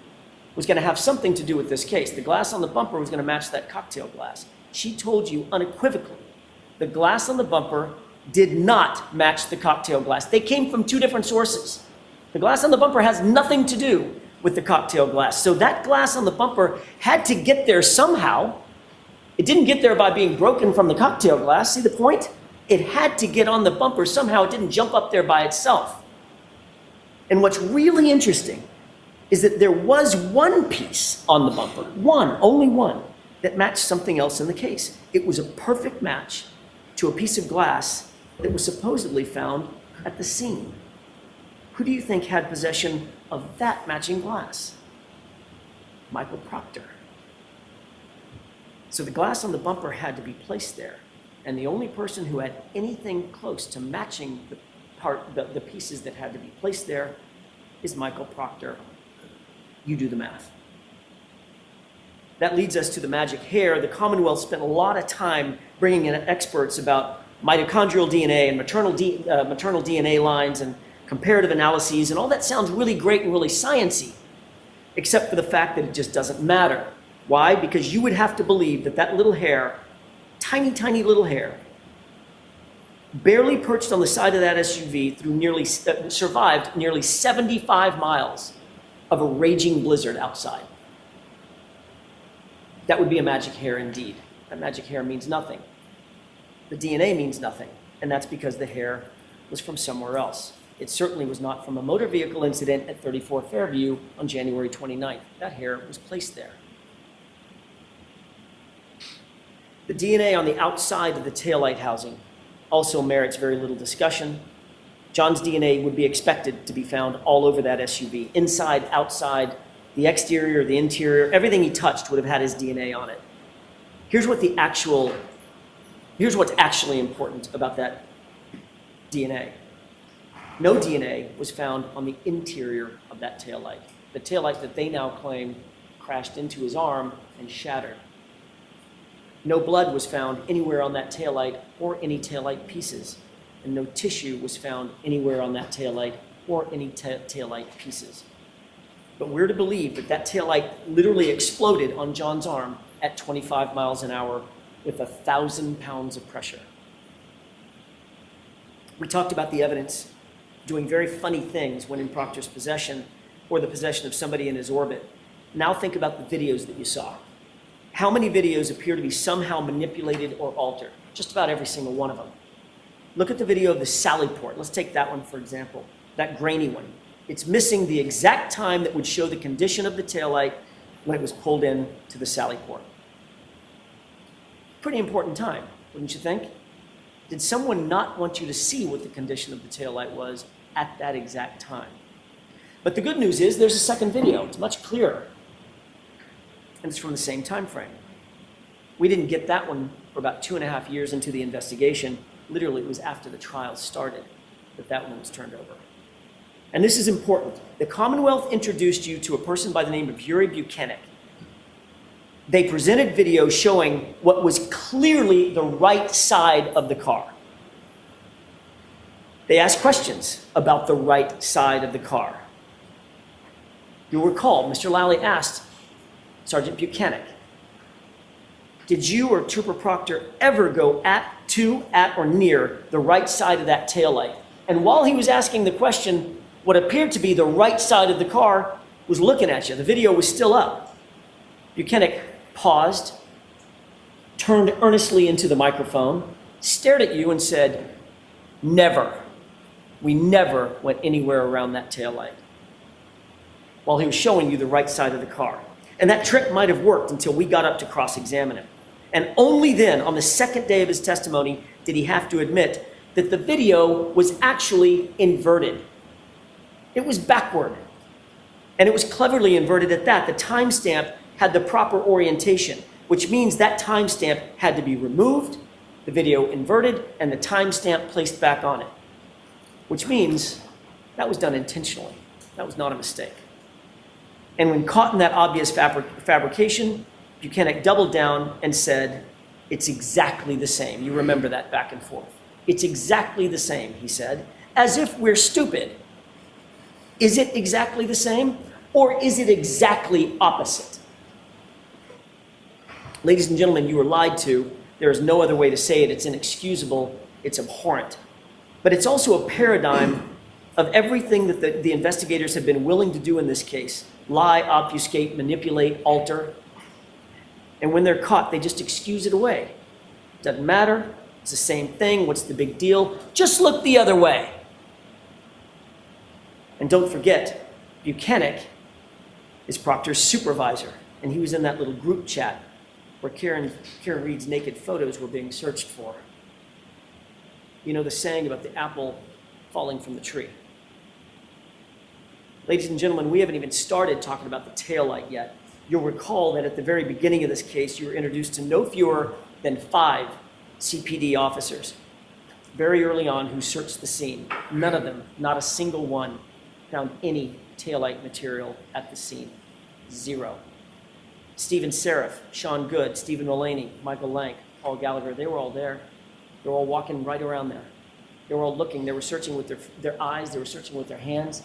was going to have something to do with this case. The glass on the bumper was going to match that cocktail glass. She told you unequivocally the glass on the bumper did not match the cocktail glass. They came from two different sources. The glass on the bumper has nothing to do with the cocktail glass. So that glass on the bumper had to get there somehow. It didn't get there by being broken from the cocktail glass. See the point? It had to get on the bumper somehow. It didn't jump up there by itself. And what's really interesting is that there was one piece on the bumper, one, only one, that matched something else in the case. It was a perfect match to a piece of glass that was supposedly found at the scene. Who do you think had possession of that matching glass? Michael Proctor. So the glass on the bumper had to be placed there, and the only person who had anything close to matching the pieces that had to be placed there is Michael Proctor. You do the math. That leads us to the magic hair. The Commonwealth spent a lot of time bringing in experts about mitochondrial DNA and maternal DNA lines and comparative analyses, and all that sounds really great and really sciencey, except for the fact that it just doesn't matter. Why? Because you would have to believe that that little hair, tiny, tiny little hair, barely perched on the side of that SUV survived nearly 75 miles of a raging blizzard outside. That would be a magic hair indeed. That magic hair means nothing. The DNA means nothing, and that's because the hair was from somewhere else. It certainly was not from a motor vehicle incident at 34 Fairview on January 29th. That hair was placed there. The DNA on the outside of the taillight housing also merits very little discussion. John's DNA would be expected to be found all over that SUV, inside, outside, the exterior, the interior, everything he touched would have had his DNA on it. Here's what's actually important about that DNA. No DNA was found on the interior of that taillight. The taillight that they now claim crashed into his arm and shattered. No blood was found anywhere on that taillight or any taillight pieces. And no tissue was found anywhere on that taillight or any taillight pieces. But we're to believe that that taillight literally exploded on John's arm at 25 miles an hour with 1,000 pounds of pressure. We talked about the evidence doing very funny things when in Proctor's possession or the possession of somebody in his orbit. Now think about the videos that you saw. How many videos appear to be somehow manipulated or altered? Just about every single one of them. Look at the video of the Sally port. Let's take that one for example, that grainy one. It's missing the exact time that would show the condition of the taillight when it was pulled in to the Sally port. Pretty important time, wouldn't you think? Did someone not want you to see what the condition of the taillight was at that exact time? But the good news is there's a second video. It's much clearer. And it's from the same time frame. We didn't get that one for about 2.5 years into the investigation. Literally, it was after the trial started that one was turned over. And this is important. The Commonwealth introduced you to a person by the name of Yuri Buchanan. They presented video showing what was clearly the right side of the car. They asked questions about the right side of the car. You'll recall, Mr. Lally asked Sergeant Buchanan, did you or Trooper Proctor ever go at, or near the right side of that taillight? And while he was asking the question, what appeared to be the right side of the car was looking at you. The video was still up. Buchanan paused, turned earnestly into the microphone, stared at you and said, never. We never went anywhere around that taillight. While he was showing you the right side of the car. And that trick might have worked until we got up to cross-examine him. And only then, on the second day of his testimony, did he have to admit that the video was actually inverted. It was backward. And it was cleverly inverted at that. The timestamp had the proper orientation, which means that timestamp had to be removed, the video inverted, and the timestamp placed back on it, which means that was done intentionally. That was not a mistake. And when caught in that obvious fabrication, Buchanan doubled down and said, it's exactly the same. You remember that back and forth. It's exactly the same, he said, as if we're stupid. Is it exactly the same, or is it exactly opposite? Ladies and gentlemen, you were lied to. There is no other way to say it. It's inexcusable. It's abhorrent. But it's also a paradigm of everything that the investigators have been willing to do in this case. Lie, obfuscate, manipulate, alter. And when they're caught, they just excuse it away. Doesn't matter. It's the same thing. What's the big deal? Just look the other way. And don't forget, Buchanan is Proctor's supervisor. And he was in that little group chat where Karen Reed's naked photos were being searched for. You know the saying about the apple falling from the tree. Ladies and gentlemen, we haven't even started talking about the taillight yet. You'll recall that at the very beginning of this case, you were introduced to no fewer than 5 CPD officers very early on who searched the scene. None of them, not a single one, found any taillight material at the scene. 0. Stephen Seraph, Sean Good, Stephen Mullaney, Michael Lank, Paul Gallagher, they were all there. They were all walking right around there. They were all looking. They were searching with their eyes. They were searching with their hands.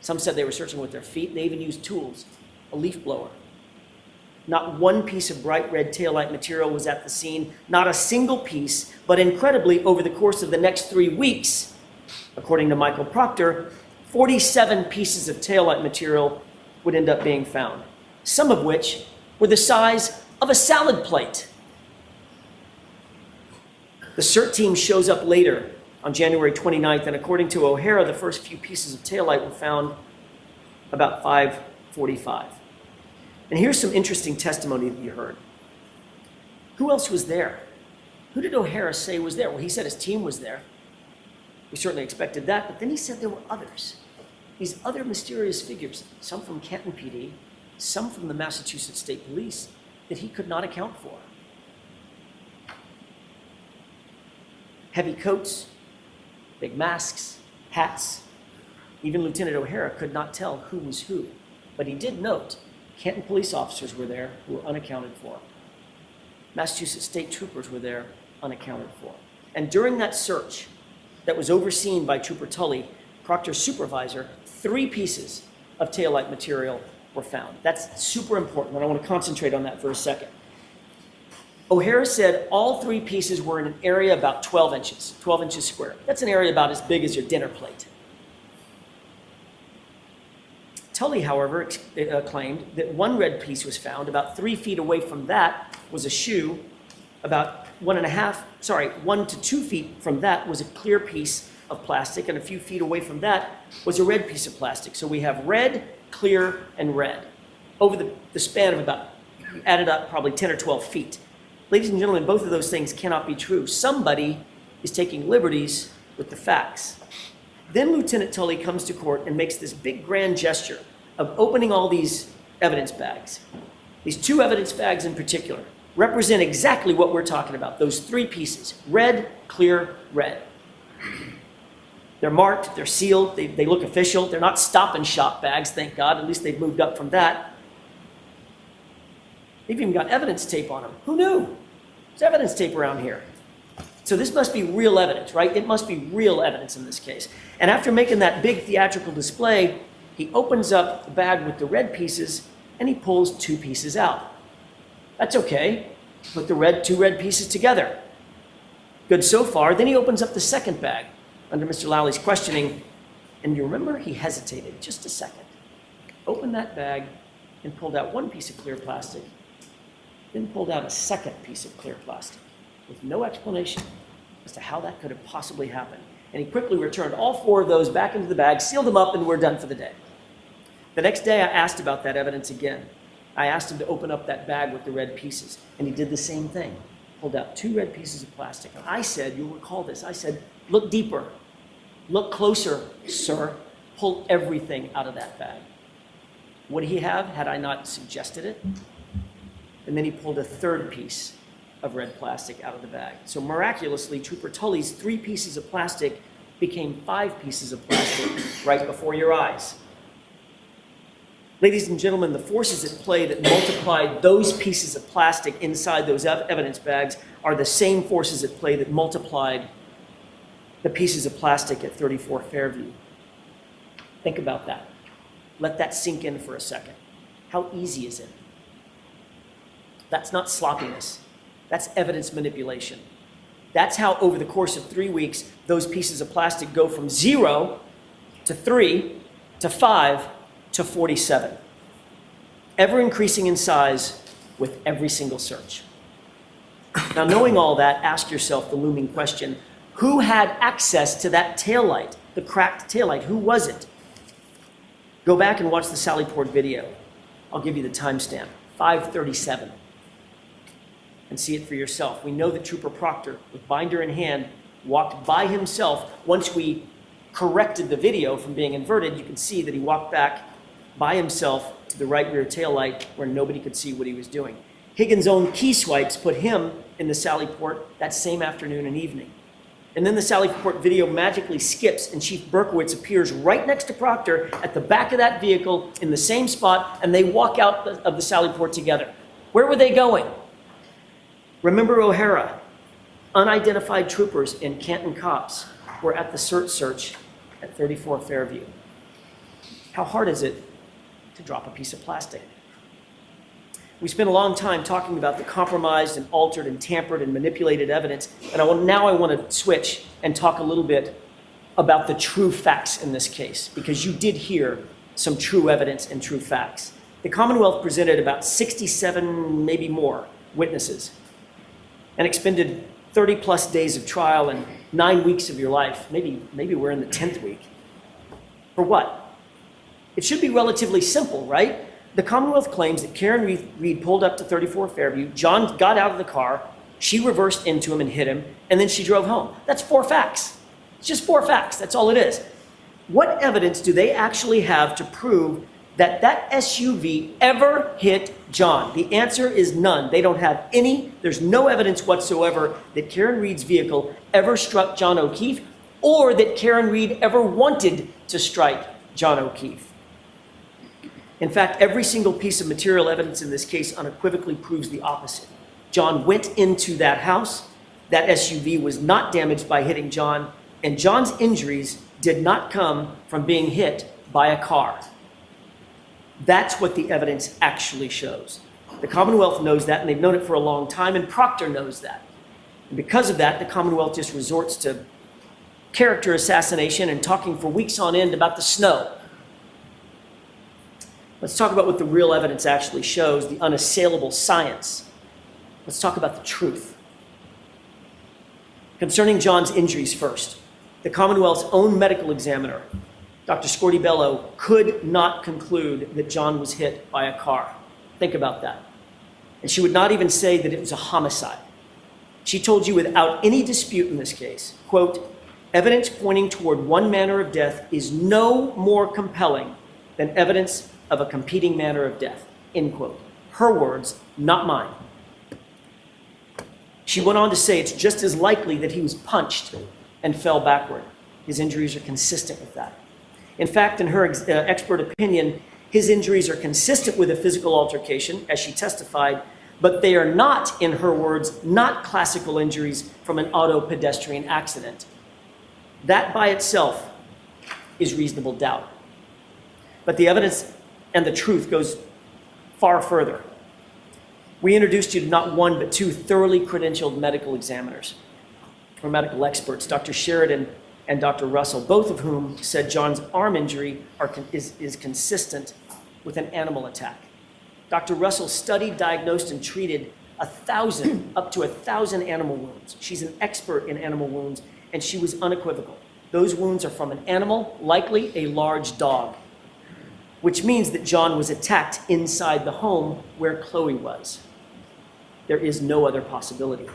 Some said they were searching with their feet. They even used tools, a leaf blower. Not one piece of bright red taillight material was at the scene, not a single piece, but incredibly, over the course of the next 3 weeks, according to Michael Proctor, 47 pieces of taillight material would end up being found, some of which were the size of a salad plate. The CERT team shows up later on January 29th, and according to O'Hara, the first few pieces of taillight were found about 5:45. And here's some interesting testimony that you heard. Who else was there? Who did O'Hara say was there? Well, he said his team was there. We certainly expected that, but then he said there were others. These other mysterious figures, some from Canton PD, some from the Massachusetts State Police, that he could not account for. Heavy coats, big masks, hats. Even Lieutenant O'Hara could not tell who was who, but he did note Canton police officers were there who were unaccounted for. Massachusetts state troopers were there unaccounted for. And during that search that was overseen by Trooper Tully, Proctor's supervisor, 3 pieces of taillight material were found. That's super important, and I want to concentrate on that for a second. O'Hara said all 3 pieces were in an area about 12 inches square. That's an area about as big as your dinner plate. Tully, however, claimed that 1 red piece was found. About 3 feet away from that was a shoe. About 1 to 2 feet from that was a clear piece of plastic, and a few feet away from that was a red piece of plastic. So we have red, clear, and red over the span of about, added up, probably 10 or 12 feet. Ladies and gentlemen, both of those things cannot be true. Somebody is taking liberties with the facts. Then Lieutenant Tully comes to court and makes this big grand gesture of opening all these evidence bags. These 2 evidence bags in particular represent exactly what we're talking about, those 3 pieces, red, clear, red. They're marked, they're sealed, they look official. They're not stop and shop bags, thank God. At least they've moved up from that. They've even got evidence tape on them. Who knew? There's evidence tape around here. So this must be real evidence, right? It must be real evidence in this case. And after making that big theatrical display, he opens up the bag with the red pieces and he pulls 2 pieces out. That's okay. Put the 2 red pieces together. Good so far. Then he opens up the second bag under Mr. Lowley's questioning. And you remember he hesitated just a second. Opened that bag and pulled out 1 piece of clear plastic. Then pulled out a second piece of clear plastic with no explanation as to how that could have possibly happened. And he quickly returned all 4 of those back into the bag, sealed them up, and we're done for the day. The next day, I asked about that evidence again. I asked him to open up that bag with the red pieces, and he did the same thing. Pulled out 2 red pieces of plastic. And I said, you'll recall this, I said, look deeper. Look closer, sir. Pull everything out of that bag. Would he have had I not suggested it? And then he pulled a third piece of red plastic out of the bag. So miraculously, Trooper Tully's 3 pieces of plastic became 5 pieces of plastic right before your eyes. Ladies and gentlemen, the forces at play that multiplied those pieces of plastic inside those evidence bags are the same forces at play that multiplied the pieces of plastic at 34 Fairview. Think about that. Let that sink in for a second. How easy is it? That's not sloppiness. That's evidence manipulation. That's how, over the course of 3 weeks, those pieces of plastic go from 0 to 3 to 5 to 47. Ever increasing in size with every single search. Now, knowing all that, ask yourself the looming question: who had access to that taillight, the cracked taillight? Who was it? Go back and watch the Sally Port video. I'll give you the timestamp, 5:37. And see it for yourself. We know that Trooper Proctor, with binder in hand, walked by himself. Once we corrected the video from being inverted, you can see that he walked back by himself to the right rear taillight where nobody could see what he was doing. Higgins' own key swipes put him in the Sally Port that same afternoon and evening. And then the Sally Port video magically skips and Chief Berkowitz appears right next to Proctor at the back of that vehicle in the same spot, and they walk out of the Sally Port together. Where were they going? Remember O'Hara? Unidentified troopers in Canton cops were at the search at 34 Fairview. How hard is it to drop a piece of plastic? We spent a long time talking about the compromised and altered and tampered and manipulated evidence, and now I want to switch and talk a little bit about the true facts in this case, because you did hear some true evidence and true facts. The Commonwealth presented about 67, maybe more, witnesses and expended 30 plus days of trial and 9 weeks of your life. Maybe we're in the 10th week. For what? It should be relatively simple, right? The Commonwealth claims that Karen Reed pulled up to 34 Fairview, John got out of the car, she reversed into him and hit him, and then she drove home. That's 4 facts. It's just 4 facts, that's all it is. What evidence do they actually have to prove that that SUV ever hit John? The answer is none. They don't have any. There's no evidence whatsoever that Karen Reed's vehicle ever struck John O'Keefe, or that Karen Reed ever wanted to strike John O'Keefe. In fact, every single piece of material evidence in this case unequivocally proves the opposite. John went into that house. That SUV was not damaged by hitting John, and John's injuries did not come from being hit by a car. That's what the evidence actually shows. The Commonwealth knows that, and they've known it for a long time, and Proctor knows that. And because of that, the Commonwealth just resorts to character assassination and talking for weeks on end about the snow. Let's talk about what the real evidence actually shows, the unassailable science. Let's talk about the truth. Concerning John's injuries first, the Commonwealth's own medical examiner, Dr. Scortibello, could not conclude that John was hit by a car. Think about that. And she would not even say that it was a homicide. She told you without any dispute in this case, quote, evidence pointing toward one manner of death is no more compelling than evidence of a competing manner of death, end quote. Her words, not mine. She went on to say it's just as likely that he was punched and fell backward. His injuries are consistent with that. In fact, in her expert opinion, his injuries are consistent with a physical altercation, as she testified, but they are not, in her words, not classical injuries from an auto-pedestrian accident. That by itself is reasonable doubt. But the evidence and the truth goes far further. We introduced you to not one, but 2 thoroughly credentialed medical examiners, or medical experts, Dr. Sheridan and Dr. Russell, both of whom said John's arm injury is consistent with an animal attack. Dr. Russell studied, diagnosed, and treated up to 1,000 animal wounds. She's an expert in animal wounds, and she was unequivocal. Those wounds are from an animal, likely a large dog, which means that John was attacked inside the home where Chloe was. There is no other possibility.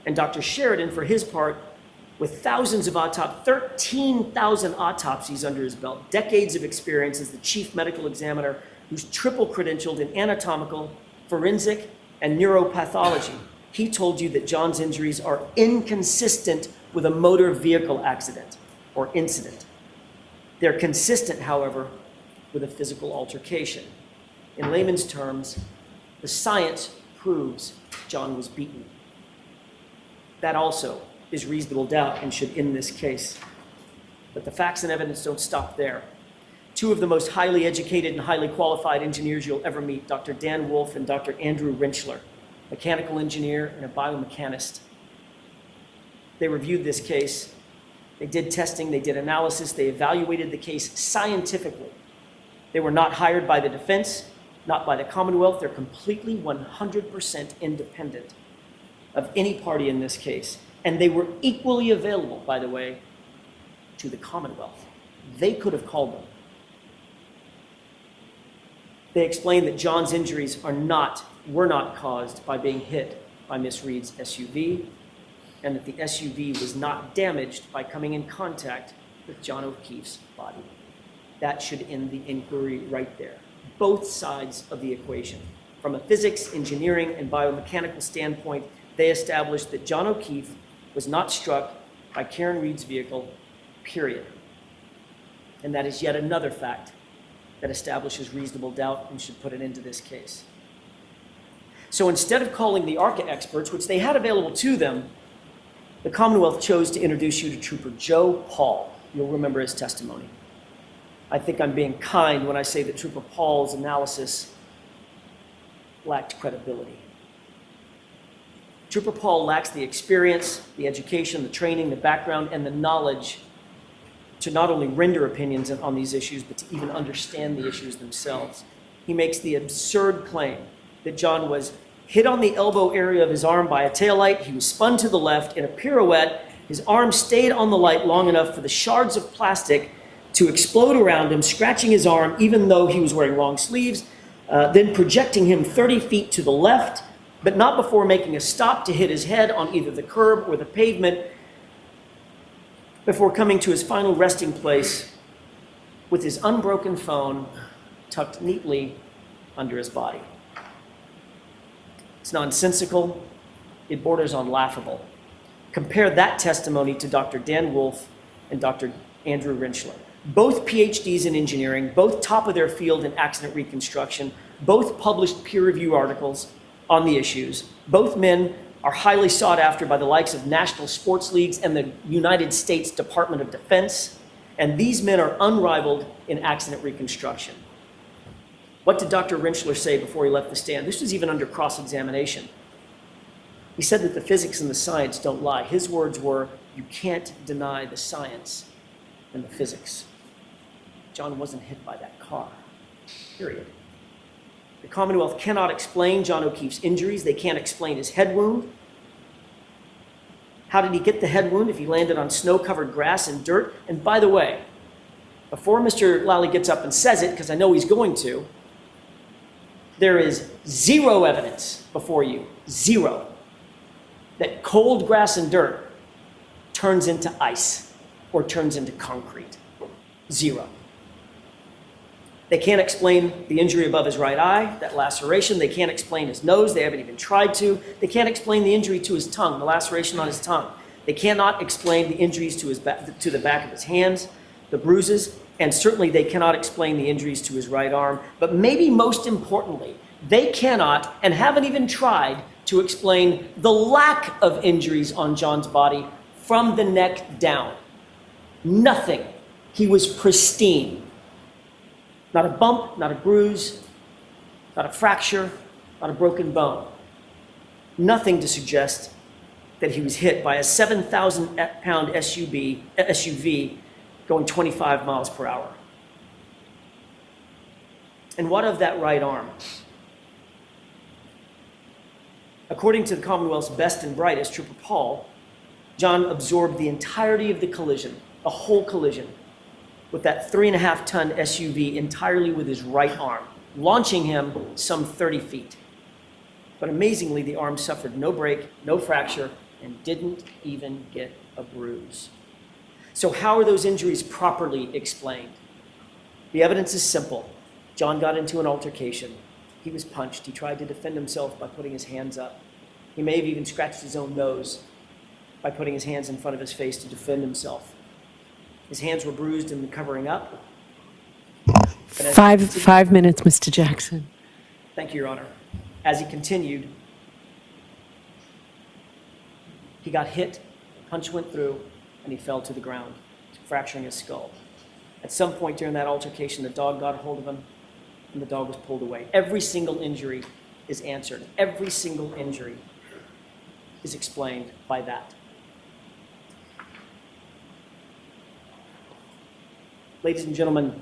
And Dr. Sheridan, for his part, with thousands of 13,000 autopsies under his belt, decades of experience as the chief medical examiner who's triple credentialed in anatomical, forensic, and neuropathology. He told you that John's injuries are inconsistent with a motor vehicle accident or incident. They're consistent, however, with a physical altercation. In layman's terms, the science proves John was beaten. That also is reasonable doubt and should end this case. But the facts and evidence don't stop there. Two of the most highly educated and highly qualified engineers you'll ever meet, Dr. Dan Wolf and Dr. Andrew Rentschler, mechanical engineer and a biomechanist. They reviewed this case. They did testing, they did analysis, they evaluated the case scientifically. They were not hired by the defense, not by the Commonwealth. They're completely 100% independent of any party in this case. And they were equally available, by the way, to the Commonwealth. They could have called them. They explained that John's injuries were not caused by being hit by Miss Reed's SUV, and that the SUV was not damaged by coming in contact with John O'Keefe's body. That should end the inquiry right there. Both sides of the equation. From a physics, engineering, and biomechanical standpoint, they established that John O'Keefe was not struck by Karen Reed's vehicle, period. And that is yet another fact that establishes reasonable doubt and should put an end to this case. So instead of calling the ARCA experts, which they had available to them, the Commonwealth chose to introduce you to Trooper Joe Paul. You'll remember his testimony. I think I'm being kind when I say that Trooper Paul's analysis lacked credibility. Trooper Paul lacks the experience, the education, the training, the background, and the knowledge to not only render opinions on these issues, but to even understand the issues themselves. He makes the absurd claim that John was hit on the elbow area of his arm by a taillight. He was spun to the left in a pirouette. His arm stayed on the light long enough for the shards of plastic to explode around him, scratching his arm even though he was wearing long sleeves, then projecting him 30 feet to the left, but not before making a stop to hit his head on either the curb or the pavement before coming to his final resting place with his unbroken phone tucked neatly under his body. It's nonsensical. It borders on laughable. Compare that testimony to Dr. Dan Wolf and Dr. Andrew Rentschler. Both PhDs in engineering, both top of their field in accident reconstruction, both published peer-review articles on the issues. Both men are highly sought after by the likes of national sports leagues and the United States Department of Defense, and these men are unrivaled in accident reconstruction. What did Dr. Rentschler say before he left the stand? This was even under cross-examination. He said that the physics and the science don't lie. His words were, "You can't deny the science and the physics." John wasn't hit by that car, period. The Commonwealth cannot explain John O'Keefe's injuries. They can't explain his head wound. How did he get the head wound if he landed on snow-covered grass and dirt? And by the way, before Mr. Lally gets up and says it, because I know he's going to, there is zero evidence before you, zero, that cold grass and dirt turns into ice or turns into concrete. Zero. They can't explain the injury above his right eye, that laceration. They can't explain his nose. They haven't even tried to. They can't explain the injury to his tongue, the laceration on his tongue. They cannot explain the injuries to the back of his hands, the bruises, and certainly they cannot explain the injuries to his right arm. But maybe most importantly, they cannot and haven't even tried to explain the lack of injuries on John's body from the neck down. Nothing. He was pristine. Not a bump, not a bruise, not a fracture, not a broken bone. Nothing to suggest that he was hit by a 7,000-pound SUV going 25 miles per hour. And what of that right arm? According to the Commonwealth's best and brightest, Trooper Paul, John absorbed the entirety of the collision, the whole collision, with that 3.5-ton SUV entirely with his right arm, launching him some 30 feet. But amazingly, the arm suffered no break, no fracture, and didn't even get a bruise. So how are those injuries properly explained? The evidence is simple. John got into an altercation. He was punched. He tried to defend himself by putting his hands up. He may have even scratched his own nose by putting his hands in front of his face to defend himself. His hands were bruised and covering up. Five minutes, Mr. Jackson. Thank you, Your Honor. As he continued, he got hit, punch went through, and he fell to the ground, fracturing his skull. At some point during that altercation, the dog got a hold of him, and the dog was pulled away. Every single injury is answered. Every single injury is explained by that. Ladies and gentlemen,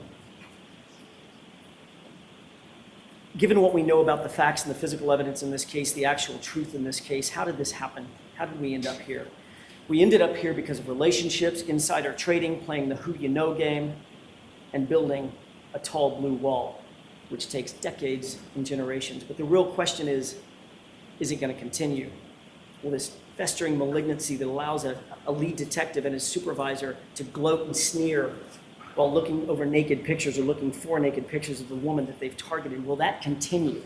given what we know about the facts and the physical evidence in this case, the actual truth in this case, how did this happen? How did we end up here? We ended up here because of relationships, insider trading, playing the who you know game, and building a tall blue wall, which takes decades and generations. But the real question is it going to continue? Will this festering malignancy that allows a lead detective and his supervisor to gloat and sneer while looking over naked pictures or looking for naked pictures of the woman that they've targeted, will that continue?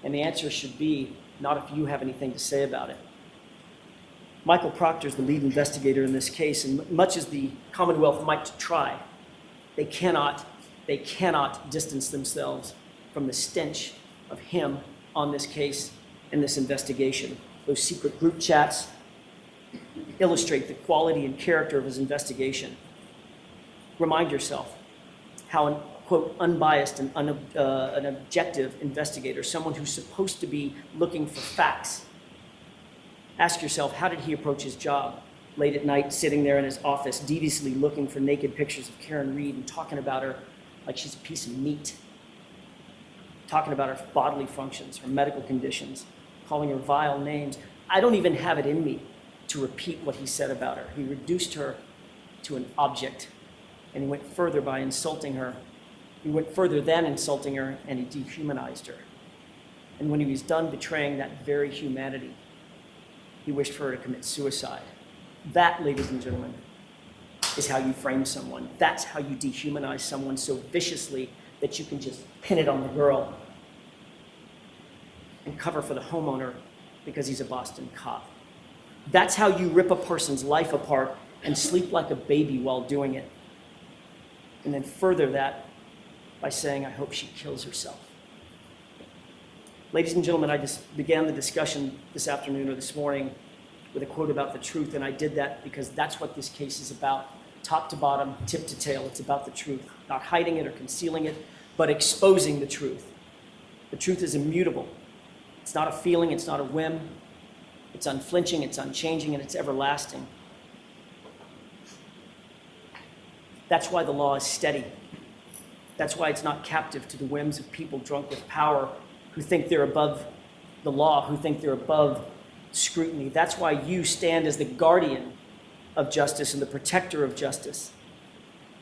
And the answer should be, not if you have anything to say about it. Michael Proctor is the lead investigator in this case, and much as the Commonwealth might try, they cannot distance themselves from the stench of him on this case and this investigation. Those secret group chats illustrate the quality and character of his investigation. Remind yourself how an, quote, unbiased and an objective investigator, someone who's supposed to be looking for facts. Ask yourself, how did he approach his job? Late at night, sitting there in his office, deviously looking for naked pictures of Karen Reed and talking about her like she's a piece of meat. Talking about her bodily functions, her medical conditions, calling her vile names. I don't even have it in me to repeat what he said about her. He reduced her to an object, and he went further by insulting her. He went further than insulting her, and he dehumanized her. And when he was done betraying that very humanity, he wished for her to commit suicide. That, ladies and gentlemen, is how you frame someone. That's how you dehumanize someone so viciously that you can just pin it on the girl and cover for the homeowner because he's a Boston cop. That's how you rip a person's life apart and sleep like a baby while doing it. And then further that by saying, I hope she kills herself. Ladies and gentlemen, I just began the discussion this afternoon or this morning with a quote about the truth, and I did that because that's what this case is about. Top to bottom, tip to tail, it's about the truth. Not hiding it or concealing it, but exposing the truth. The truth is immutable. It's not a feeling, it's not a whim. It's unflinching, it's unchanging, and it's everlasting. That's why the law is steady. That's why it's not captive to the whims of people drunk with power who think they're above the law, who think they're above scrutiny. That's why you stand as the guardian of justice and the protector of justice.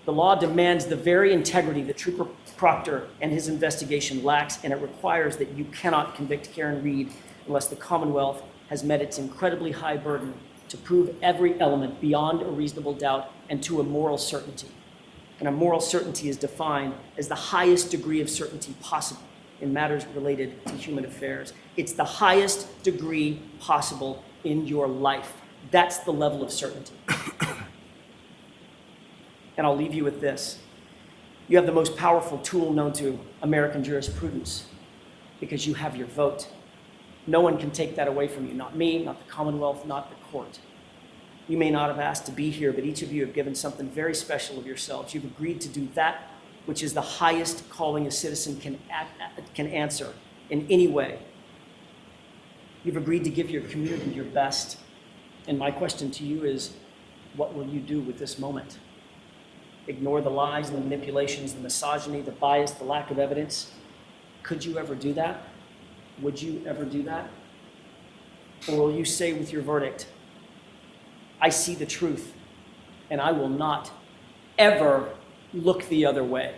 The law demands the very integrity that Trooper Proctor and his investigation lacks, and it requires that you cannot convict Karen Reed unless the Commonwealth has met its incredibly high burden to prove every element beyond a reasonable doubt and to a moral certainty. And a moral certainty is defined as the highest degree of certainty possible in matters related to human affairs. It's the highest degree possible in your life. That's the level of certainty. And I'll leave you with this. You have the most powerful tool known to American jurisprudence because you have your vote. No one can take that away from you. Not me, not the Commonwealth, not the court. You may not have asked to be here, but each of you have given something very special of yourselves. You've agreed to do that which is the highest calling a citizen can answer in any way. You've agreed to give your community your best. And my question to you is, what will you do with this moment? Ignore the lies and the manipulations, the misogyny, the bias, the lack of evidence? Could you ever do that? Would you ever do that? Or will you say with your verdict, I see the truth, and I will not ever look the other way?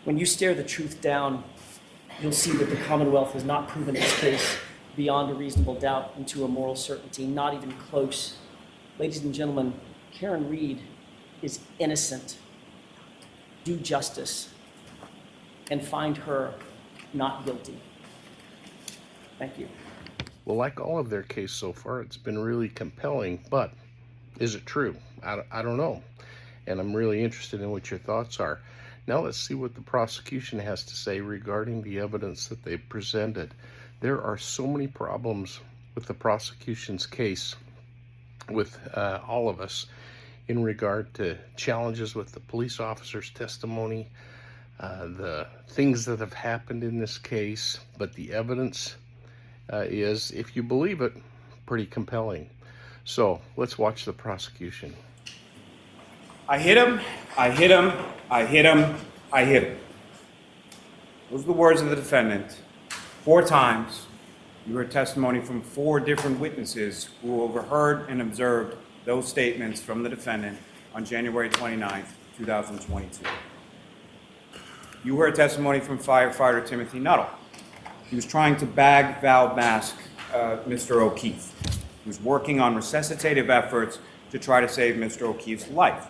When you stare the truth down, you'll see that the Commonwealth has not proven its case beyond a reasonable doubt and to a moral certainty, not even close. Ladies and gentlemen, Karen Reed is innocent. do justice and find her not guilty. Thank you. Well, like all of their case so far, it's been really compelling, but is it true? I don't know. And I'm really interested in what your thoughts are. Now let's see what the prosecution has to say regarding the evidence that they've presented. There are so many problems with the prosecution's case with all of us in regard to challenges with the police officer's testimony, the things that have happened in this case, but the evidence is, if you believe it, pretty compelling. So let's watch the prosecution. I hit him, I hit him, I hit him, I hit him. Those are the words of the defendant 4 times. You heard testimony from 4 different witnesses who overheard and observed those statements from the defendant on January 29th, 2022. You heard testimony from firefighter Timothy Nuttall. He was trying to bag, valve mask Mr. O'Keefe. He was working on resuscitative efforts to try to save Mr. O'Keefe's life.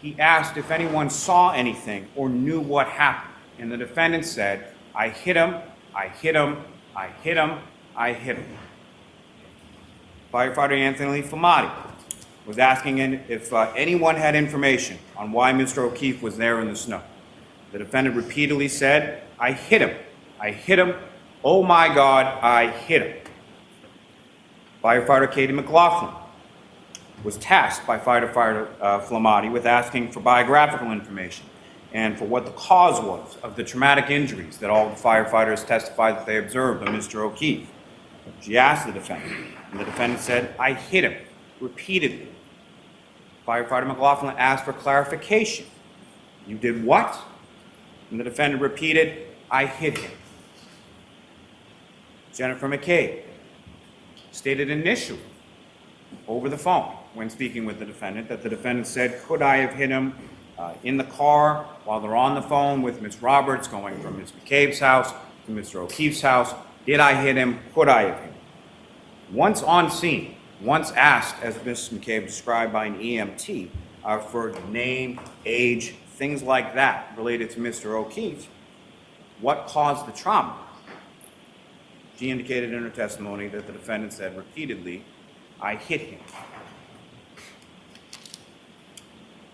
He asked if anyone saw anything or knew what happened, and the defendant said, I hit him, I hit him, I hit him, I hit him. Firefighter Anthony Flamati was asking if anyone had information on why Mr. O'Keefe was there in the snow. The defendant repeatedly said, I hit him, I hit him, oh my God, I hit him. Firefighter Katie McLaughlin was tasked by firefighter Flamati with asking for biographical information and for what the cause was of the traumatic injuries that all the firefighters testified that they observed on Mr. O'Keefe. She asked the defendant, and the defendant said, I hit him, repeatedly. Firefighter McLaughlin asked for clarification. You did what? And the defendant repeated, I hit him. Jennifer McCabe stated initially over the phone when speaking with the defendant that the defendant said, could I have hit him in the car while they're on the phone with Ms. Roberts going from Ms. McCabe's house to Mr. O'Keefe's house? Did I hit him? Could I have hit him? Once on scene, once asked, as Ms. McCabe described by an EMT, for name, age, things like that related to Mr. O'Keefe, what caused the trauma? She indicated in her testimony that the defendant said repeatedly, I hit him.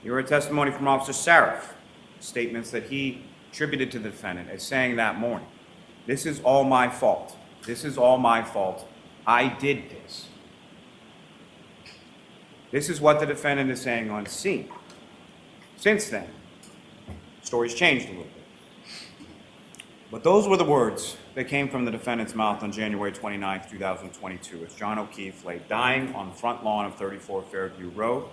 You heard testimony from Officer Sarif, statements that he attributed to the defendant as saying that morning, this is all my fault. This is all my fault. I did this. This is what the defendant is saying on scene. Since then, the story's changed a little bit. But those were the words that came from the defendant's mouth on January 29th, 2022, as John O'Keefe lay dying on the front lawn of 34 Fairview Road,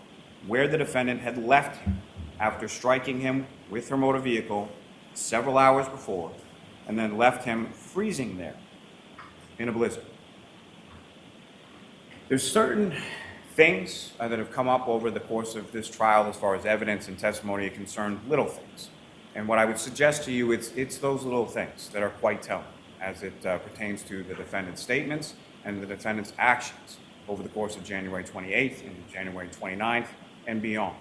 where the defendant had left him after striking him with her motor vehicle several hours before, and then left him freezing there in a blizzard. There's certain things that have come up over the course of this trial as far as evidence and testimony are concerned, little things. And what I would suggest to you, it's those little things that are quite telling as it pertains to the defendant's statements and the defendant's actions over the course of January 28th and January 29th and beyond.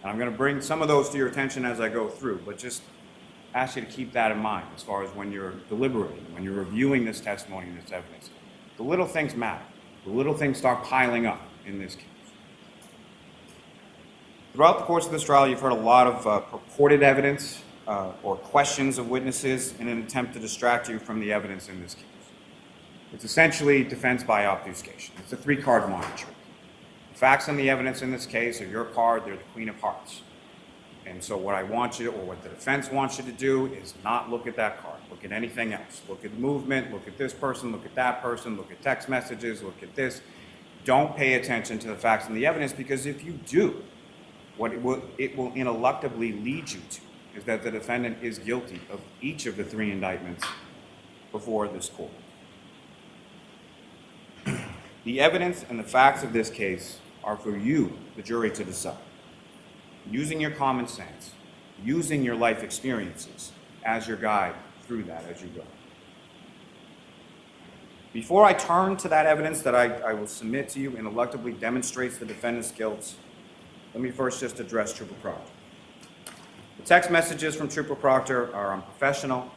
And I'm going to bring some of those to your attention as I go through, but just ask you to keep that in mind as far as when you're deliberating, when you're reviewing this testimony and this evidence. The little things matter. The little things start piling up in this case. Throughout the course of this trial, you've heard a lot of purported evidence or questions of witnesses in an attempt to distract you from the evidence in this case. It's essentially defense by obfuscation. It's a 3-card monarchy. The facts and the evidence in this case are your card, they're the Queen of Hearts. And so what I want you to, or what the defense wants you to do is not look at that card. Look at anything else. Look at movement, look at this person, look at that person, look at text messages, look at this. Don't pay attention to the facts and the evidence, because if you do, what it will ineluctably lead you to is that the defendant is guilty of each of the 3 indictments before this court. The evidence and the facts of this case are for you, the jury, to decide. Using your common sense, using your life experiences as your guide through that as you go. Before I turn to that evidence that I will submit to you ineluctably demonstrates the defendant's guilt, let me first just address triple property. The text messages from Trooper Proctor are unprofessional,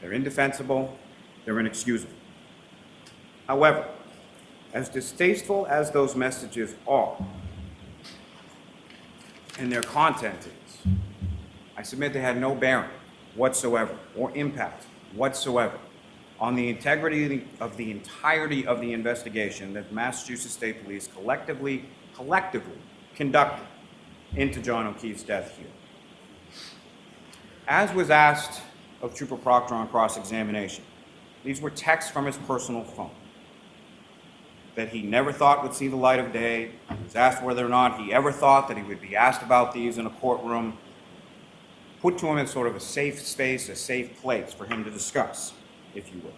they're indefensible, they're inexcusable. However, as distasteful as those messages are, and their content is, I submit they had no bearing whatsoever or impact whatsoever on the integrity of the entirety of the investigation that Massachusetts State Police collectively conducted into John O'Keefe's death here. As was asked of Trooper Proctor on cross-examination, these were texts from his personal phone that he never thought would see the light of day. He was asked whether or not he ever thought that he would be asked about these in a courtroom, put to him in sort of a safe space, a safe place for him to discuss, if you will.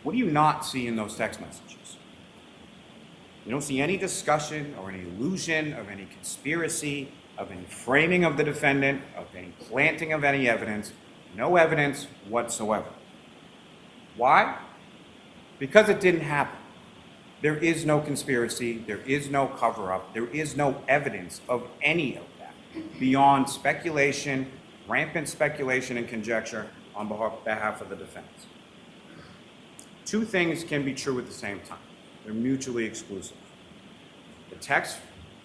What do you not see in those text messages? You don't see any discussion or any illusion of any conspiracy, of any framing of the defendant, of any planting of any evidence, no evidence whatsoever. Why? Because it didn't happen. There is no conspiracy, there is no cover-up, there is no evidence of any of that beyond speculation, rampant speculation and conjecture on behalf of the defense. Two things can be true at the same time. They're mutually exclusive. The texts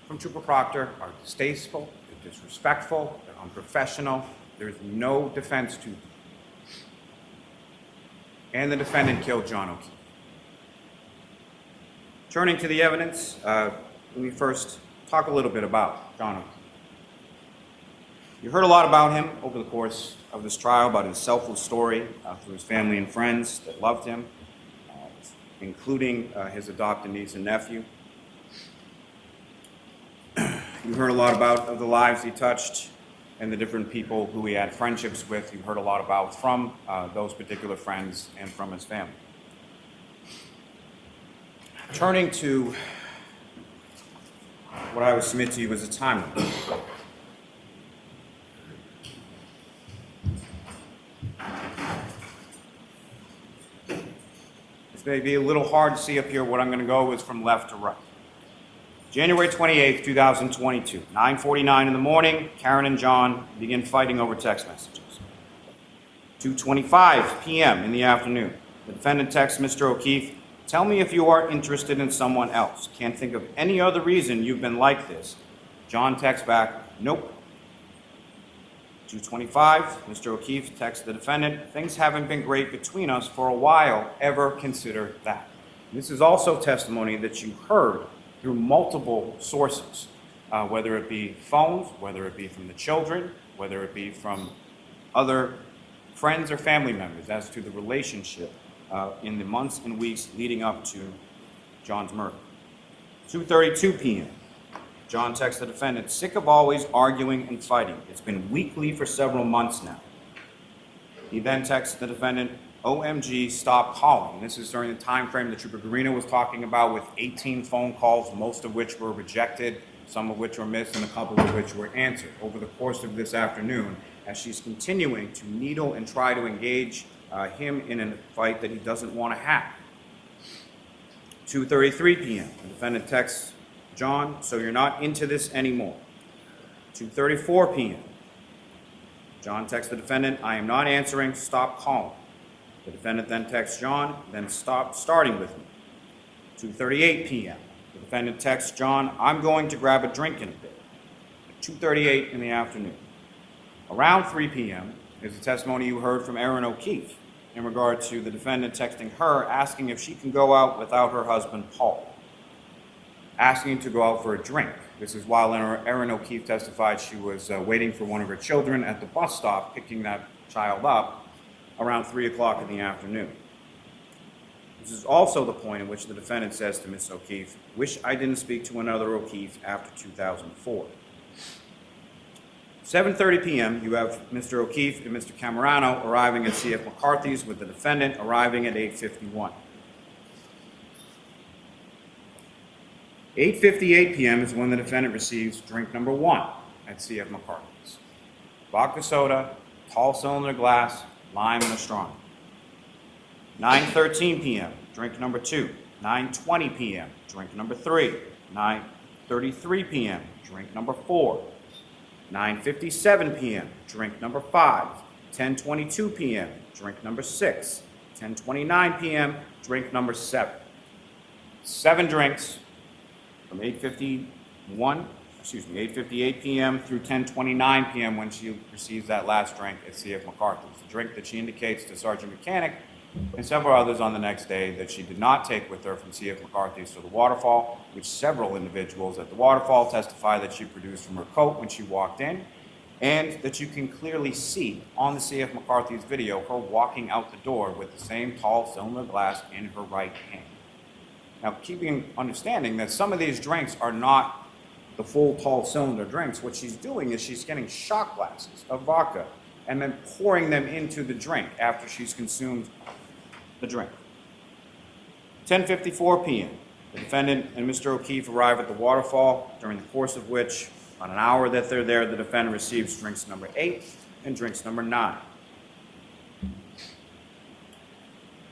from Trooper Proctor are distasteful, they're disrespectful, they're unprofessional, there's no defense to them. And the defendant killed John O'Keefe. Turning to the evidence, let me first talk a little bit about John O'Keefe. You heard a lot about him over the course of this trial, about his selfless story through his family and friends that loved him, including his adopted niece and nephew. You heard a lot about the lives he touched and the different people who he had friendships with. You heard a lot about from those particular friends and from his family. Turning to what I would submit to you as a timeline. This may be a little hard to see up here. What I'm going to go is from left to right. January 28th, 2022, 9:49 in the morning, Karen and John begin fighting over text messages. 2:25 p.m. in the afternoon, the defendant texts Mr. O'Keefe, "Tell me if you are interested in someone else. Can't think of any other reason you've been like this." John texts back, "Nope." 2:25, Mr. O'Keefe texts the defendant, "Things haven't been great between us for a while. Ever consider that?" This is also testimony that you heard through multiple sources, whether it be phones, whether it be from the children, whether it be from other friends or family members as to the relationship in the months and weeks leading up to John's murder. 2:32 p.m. John texts the defendant, "Sick of always arguing and fighting. It's been weekly for several months now." He then texts the defendant, "OMG, stop calling." This is during the time frame that Trooper Garino was talking about, with 18 phone calls, most of which were rejected, some of which were missed, and a couple of which were answered over the course of this afternoon, as she's continuing to needle and try to engage him in a fight that he doesn't want to have. 2:33 p.m. The defendant texts John, "So you're not into this anymore." 2:34 p.m. John texts the defendant, "I am not answering, stop calling." The defendant then texts John, "Then stop starting with me." 2:38 p.m. The defendant texts John, "I'm going to grab a drink in a bit." At 2:38 in the afternoon. Around 3 p.m. is the testimony you heard from Erin O'Keefe in regard to the defendant texting her, asking if she can go out without her husband, Paul, asking to go out for a drink. This is while Erin O'Keefe testified she was waiting for one of her children at the bus stop, picking that child up around 3 o'clock in the afternoon. This is also the point at which the defendant says to Ms. O'Keefe, "Wish I didn't speak to another O'Keefe after 2004. 7:30 p.m., you have Mr. O'Keefe and Mr. Camerano arriving at C.F. McCarthy's, with the defendant arriving at 8:51. 8:58 p.m. is when the defendant receives drink number 1 at C.F. McCarthy's. Vodka soda, tall cylinder glass, lime, and a strong. 9:13 p.m., drink number 2. 9:20 p.m., drink number 3. 9:33 p.m., drink number 4. 9:57 p.m., drink number 5. 10:22 p.m., drink number 6. 10:29 p.m., drink number 7. 7 drinks from 8:58 p.m. through 10:29 p.m. when she receives that last drink at C.F. McCarthy's. The drink that she indicates to Sergeant Mechanic and several others on the next day that she did not take with her from C.F. McCarthy's to the waterfall, which several individuals at the waterfall testify that she produced from her coat when she walked in, and that you can clearly see on the C.F. McCarthy's video her walking out the door with the same tall cylinder glass in her right hand. Now, understanding that some of these drinks are not the full tall cylinder drinks, what she's doing is she's getting shot glasses of vodka and then pouring them into the drink after she's consumed the drink. 10:54 p.m. The defendant and Mr. O'Keefe arrive at the waterfall, during the course of which, on an hour that they're there, the defendant receives drinks number 8 and drinks number 9.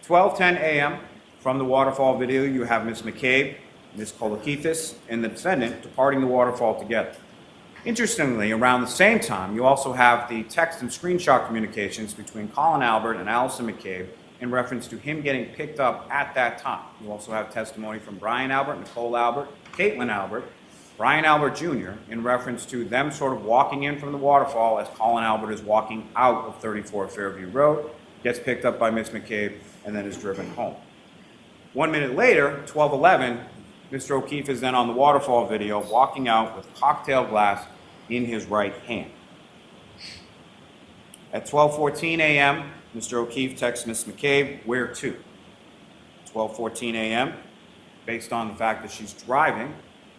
12:10 a.m. From the waterfall video, you have Ms. McCabe, Ms. Kolakithis, and the defendant departing the waterfall together. Interestingly, around the same time, you also have the text and screenshot communications between Colin Albert and Allison McCabe in reference to him getting picked up at that time. You also have testimony from Brian Albert, Nicole Albert, Caitlin Albert, Brian Albert Jr. in reference to them sort of walking in from the waterfall as Colin Albert is walking out of 34 Fairview Road, gets picked up by Ms. McCabe, and then is driven home. 1 minute later, 12:11, Mr. O'Keefe is then on the waterfall video walking out with cocktail glass in his right hand. At 12:14 a.m., Mr. O'Keefe texts Ms. McCabe, "Where to?" 12:14 a.m., based on the fact that she's driving,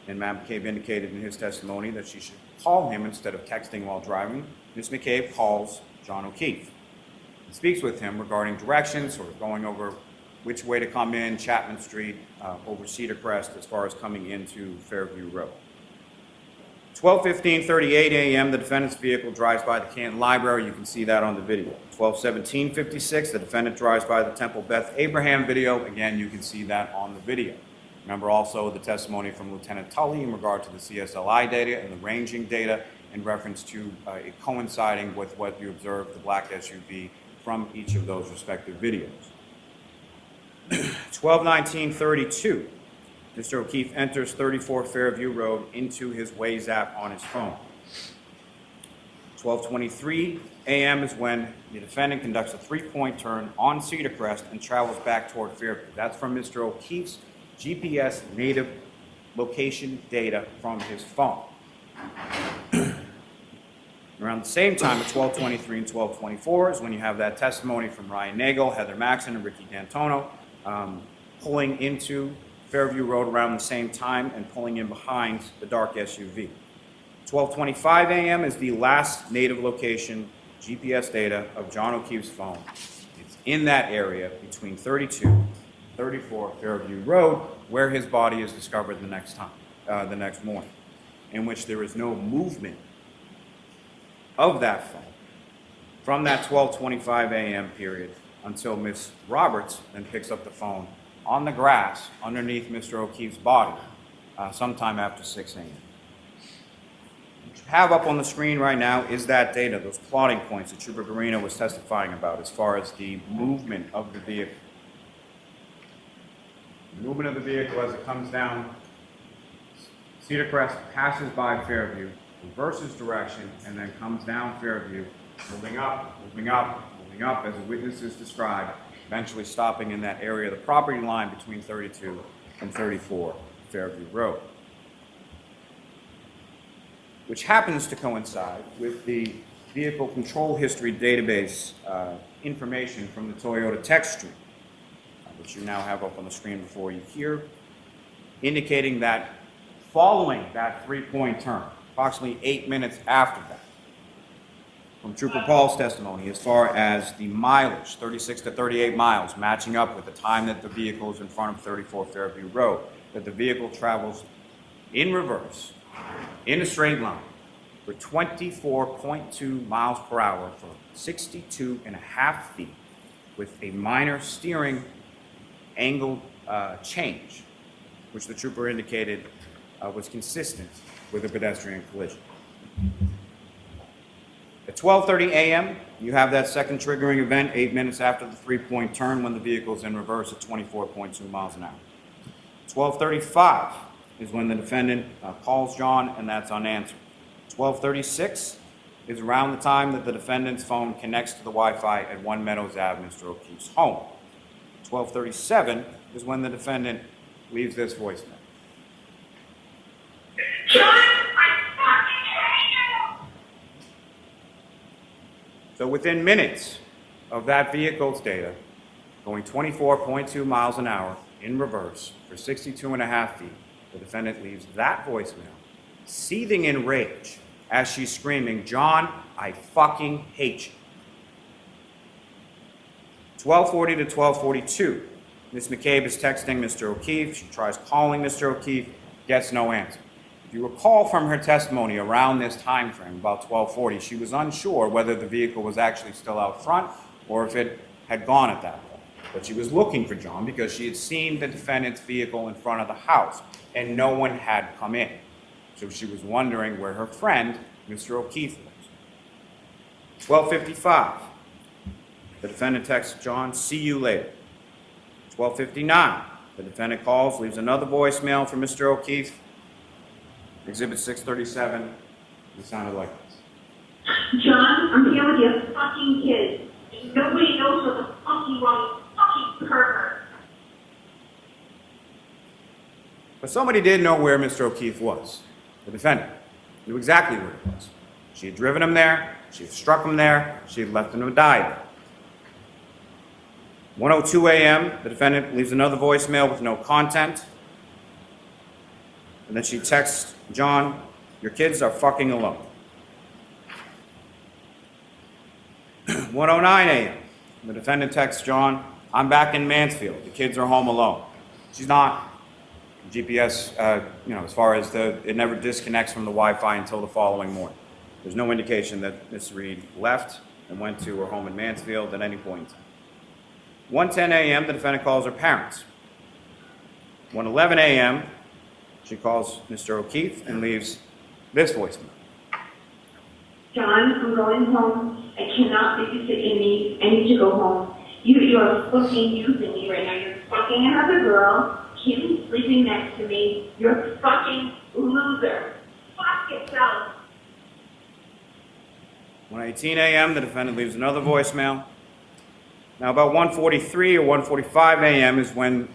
and Ms. McCabe indicated in his testimony that she should call him instead of texting while driving, Ms. McCabe calls John O'Keefe and speaks with him regarding directions, sort of going over which way to come in Chapman Street, over Cedar Crest as far as coming into Fairview Road. 12:15:38 a.m., the defendant's vehicle drives by the Canton Library. You can see that on the video. 12:17:56, the defendant drives by the Temple Beth Abraham video. Again, you can see that on the video. Remember also the testimony from Lieutenant Tully in regard to the CSLI data and the ranging data in reference to it coinciding with what you observed, the black SUV, from each of those respective videos. 12:19:32, Mr. O'Keefe enters 34 Fairview Road into his Waze app on his phone. 12:23 a.m. is when the defendant conducts a 3-point turn on Cedar Crest and travels back toward Fairview. That's from Mr. O'Keefe's GPS native location data from his phone. Around the same time at 12:23 and 12:24 is when you have that testimony from Ryan Nagel, Heather Maxon, and Ricky D'Antono pulling into Fairview Road around the same time and pulling in behind the dark SUV. 12:25 a.m. is the last native location GPS data of John O'Keefe's phone. It's in that area between 32 and 34 Fairview Road where his body is discovered the next morning, in which there is no movement of that phone from that 12:25 a.m. period until Ms. Roberts then picks up the phone on the grass underneath Mr. O'Keefe's body sometime after 6 a.m. What you have up on the screen right now is that data, those plotting points that Trooper Garino was testifying about as far as the movement of the vehicle. The movement of the vehicle as it comes down Cedar Crest, passes by Fairview, reverses direction, and then comes down Fairview, moving up, moving up, moving up, as the witnesses described, eventually stopping in that area of the property line between 32 and 34 Fairview Road, which happens to coincide with the vehicle control history database information from the Toyota text stream, which you now have up on the screen before you here, indicating that following that 3-point turn, approximately 8 minutes after that, from Trooper Paul's testimony, as far as the mileage, 36 to 38 miles, matching up with the time that the vehicle is in front of 34 Fairview Road, that the vehicle travels in reverse, in a straight line, for 24.2 miles per hour for 62.5 feet, with a minor steering angle change, which the trooper indicated was consistent with a pedestrian collision. At 12:30 a.m., you have that second triggering event 8 minutes after the 3-point turn when the vehicle is in reverse at 24.2 miles an hour. 12:35 is when the defendant calls John, and that's unanswered. 12:36 is around the time that the defendant's phone connects to the Wi-Fi at 1 Meadows Ave, Mr. O'Keefe's home. 12:37 is when the defendant leaves this voicemail. So within minutes of that vehicle's data, going 24.2 miles an hour in reverse for 62.5 feet, the defendant leaves that voicemail, seething in rage as she's screaming, "John, I fucking hate you." 12:40 to 12:42, Ms. McCabe is texting Mr. O'Keefe. She tries calling Mr. O'Keefe, gets no answer. If you recall from her testimony around this time frame, about 12:40, she was unsure whether the vehicle was actually still out front or if it had gone at that point. But she was looking for John because she had seen the defendant's vehicle in front of the house and no one had come in. So she was wondering where her friend, Mr. O'Keefe, was. 12:55, the defendant texts John, "See you later." 12:59, the defendant calls, leaves another voicemail for Mr. O'Keefe. Exhibit 637, it sounded like this. "John, I'm here with your fucking kids. Nobody knows what the fuck you want, you fucking pervert." But somebody did know where Mr. O'Keefe was. The defendant knew exactly where he was. She had driven him there, she had struck him there, she had left him to die there. 1:02 a.m., the defendant leaves another voicemail with no content. And then she texts John, "Your kids are fucking alone." 1:09 a.m., the defendant texts John, "I'm back in Mansfield. The kids are home alone." She's not. GPS, as far as it never disconnects from the Wi-Fi until the following morning. There's no indication that Ms. Reed left and went to her home in Mansfield at any point in time. 1:10 a.m., the defendant calls her parents. 1:11 a.m., she calls Mr. O'Keefe and leaves this voicemail. "John, I'm going home. I cannot babysit Amy. I need to go home. You are fucking using me right now. You're fucking another girl. Kim's sleeping next to me. You're a fucking loser. Fuck yourself." 1:18 a.m., the defendant leaves another voicemail. Now, about 1:43 or 1:45 a.m. is when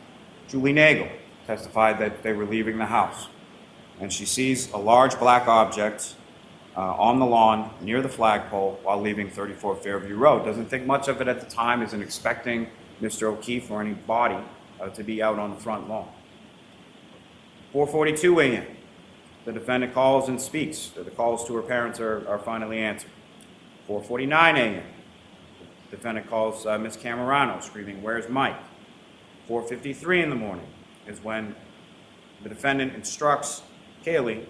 Julie Nagel testified that they were leaving the house. And she sees a large black object on the lawn near the flagpole while leaving 34 Fairview Road. Doesn't think much of it at the time, isn't expecting Mr. O'Keefe or any body to be out on the front lawn. 4:42 a.m., the defendant calls and speaks. The calls to her parents are finally answered. 4:49 a.m., the defendant calls Ms. Camerano, screaming, "Where's Mike?" 4:53 in the morning is when the defendant instructs Kaylee,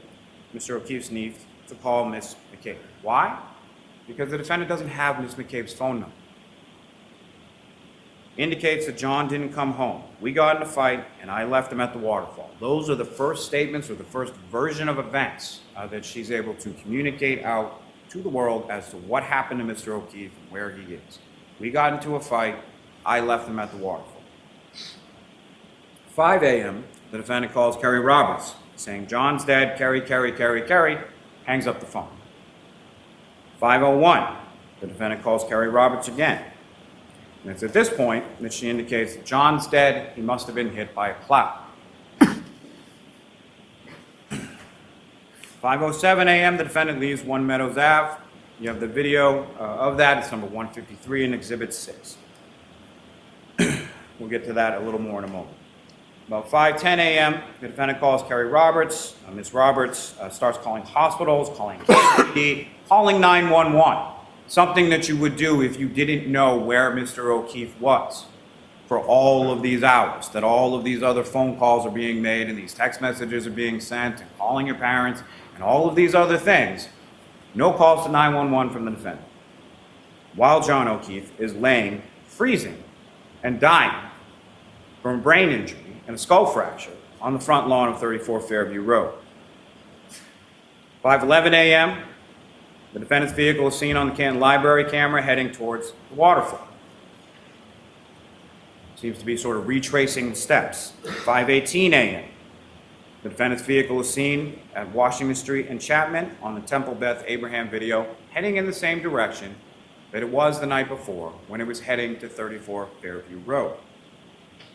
Mr. O'Keefe's niece, to call Ms. McCabe. Why? Because the defendant doesn't have Ms. McCabe's phone number. Indicates that John didn't come home. We got in a fight, and I left him at the waterfall. Those are the first statements or the first version of events that she's able to communicate out to the world as to what happened to Mr. O'Keefe and where he is. We got into a fight. I left him at the waterfall. 5 a.m., the defendant calls Kerry Roberts, saying, "John's dead, Kerry, hangs up the phone. 5:01, the defendant calls Kerry Roberts again. And it's at this point that she indicates that John's dead, he must have been hit by a plow. 5:07 a.m., the defendant leaves 1 Meadows Ave. You have the video of that. It's number 153 in Exhibit 6. We'll get to that a little more in a moment. About 5:10 a.m., the defendant calls Kerry Roberts. Ms. Roberts starts calling hospitals, calling KCD, calling 911. Something that you would do if you didn't know where Mr. O'Keefe was for all of these hours, that all of these other phone calls are being made and these text messages are being sent and calling your parents and all of these other things. No calls to 911 from the defendant. While John O'Keefe is laying, freezing, and dying from a brain injury and a skull fracture on the front lawn of 34 Fairview Road. 5:11 a.m., The defendant's vehicle is seen on the Canton Library camera heading towards the waterfall. Seems to be sort of retracing the steps. 5:18 a.m. The defendant's vehicle is seen at Washington Street and Chapman on the Temple Beth Abraham video, heading in the same direction that it was the night before when it was heading to 34 Fairview Road.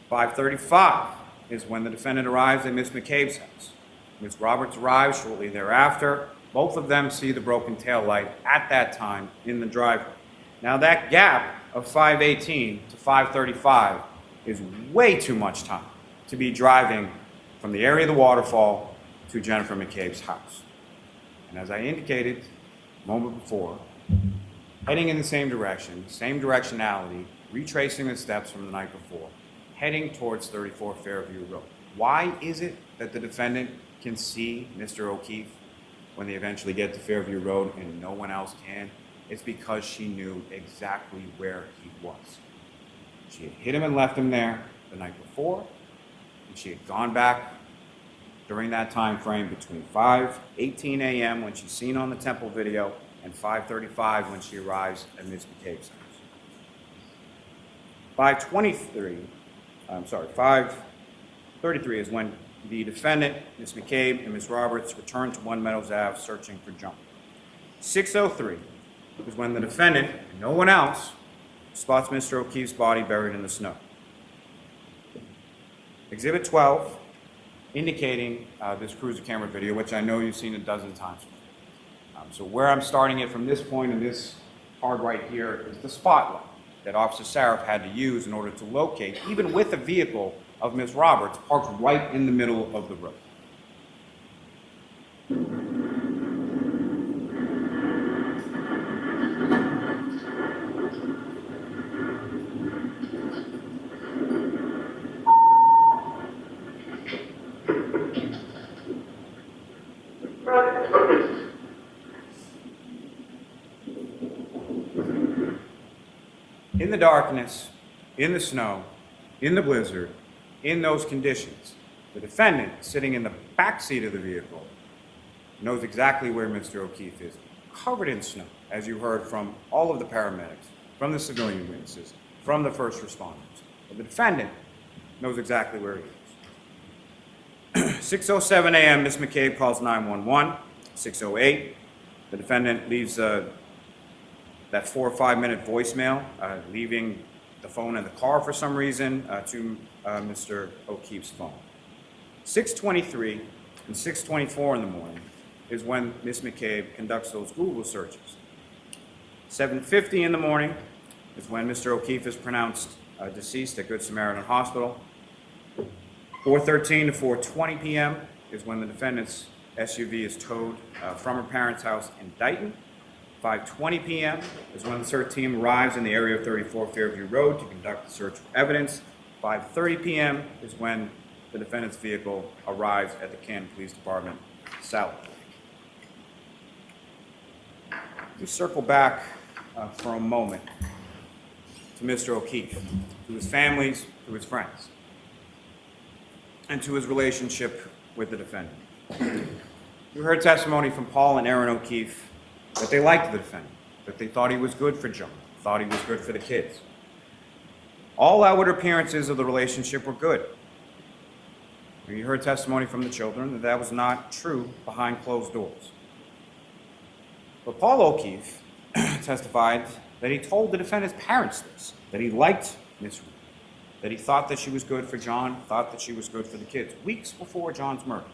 5:35 is when the defendant arrives at Ms. McCabe's house. Ms. Roberts arrives shortly thereafter. Both of them see the broken taillight at that time in the driveway. Now that gap of 5:18 to 5:35 is way too much time to be driving from the area of the waterfall to Jennifer McCabe's house. And as I indicated a moment before, heading in the same direction, same directionality, retracing the steps from the night before, heading towards 34 Fairview Road. Why is it that the defendant can see Mr. O'Keefe when they eventually get to Fairview Road and no one else can? It's because she knew exactly where he was. She had hit him and left him there the night before, and she had gone back during that time frame between 5:18 a.m. when she's seen on the Temple video and 5:35 when she arrives at Ms. McCabe's house. 5:33 is when the defendant, Ms. McCabe, and Ms. Roberts return to One Meadows Ave searching for John. 6:03 is when the defendant, and no one else, spots Mr. O'Keefe's body buried in the snow. Exhibit 12, indicating this cruiser camera video, which I know you've seen a dozen times. So where I'm starting it from this point in this card right here is the spotlight that Officer Saraf had to use in order to locate, even with a vehicle of Ms. Roberts parked right in the middle of the road. In the darkness, in the snow, in the blizzard, in those conditions, the defendant, sitting in the back seat of the vehicle, knows exactly where Mr. O'Keefe is, covered in snow, as you heard from all of the paramedics, from the civilian witnesses, from the first responders. But the defendant knows exactly where he is. 6:07 a.m., Ms. McCabe calls 911. 6:08, the defendant leaves that 4 or 5 minute voicemail, leaving the phone in the car for some reason to Mr. O'Keefe's phone. 6:23 and 6:24 in the morning is when Ms. McCabe conducts those Google searches. 7:50 in the morning is when Mr. O'Keefe is pronounced deceased at Good Samaritan Hospital. 4:13 to 4:20 p.m. is when the defendant's SUV is towed from her parents' house in Dighton. 5:20 p.m. is when the search team arrives in the area of 34 Fairview Road to conduct the search for evidence. 5:30 p.m. is when the defendant's vehicle arrives at the Canton Police Department South. We circle back for a moment to Mr. O'Keefe, to his families, to his friends, and to his relationship with the defendant. You heard testimony from Paul and Aaron O'Keefe that they liked the defendant, that they thought he was good for John, thought he was good for the kids. All outward appearances of the relationship were good. You heard testimony from the children that that was not true behind closed doors. But Paul O'Keefe testified that he told the defendant's parents this, that he liked Miss Reed, that he thought that she was good for John, thought that she was good for the kids, weeks before John's murder.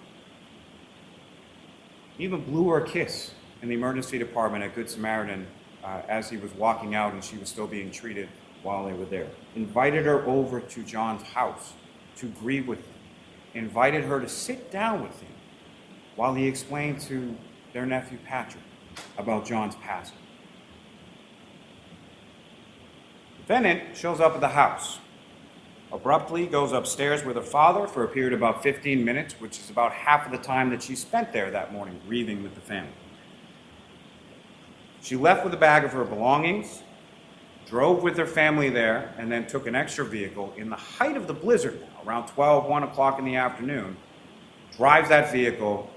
He even blew her a kiss in the emergency department at Good Samaritan as he was walking out and she was still being treated while they were there. Invited her over to John's house to grieve with him. Invited her to sit down with him while he explained to their nephew Patrick about John's passing. The defendant shows up at the house. Abruptly goes upstairs with her father for a period of about 15 minutes, which is about half of the time that she spent there that morning grieving with the family. She left with a bag of her belongings, drove with her family there, and then took an extra vehicle in the height of the blizzard now, around 1 o'clock in the afternoon, drives that vehicle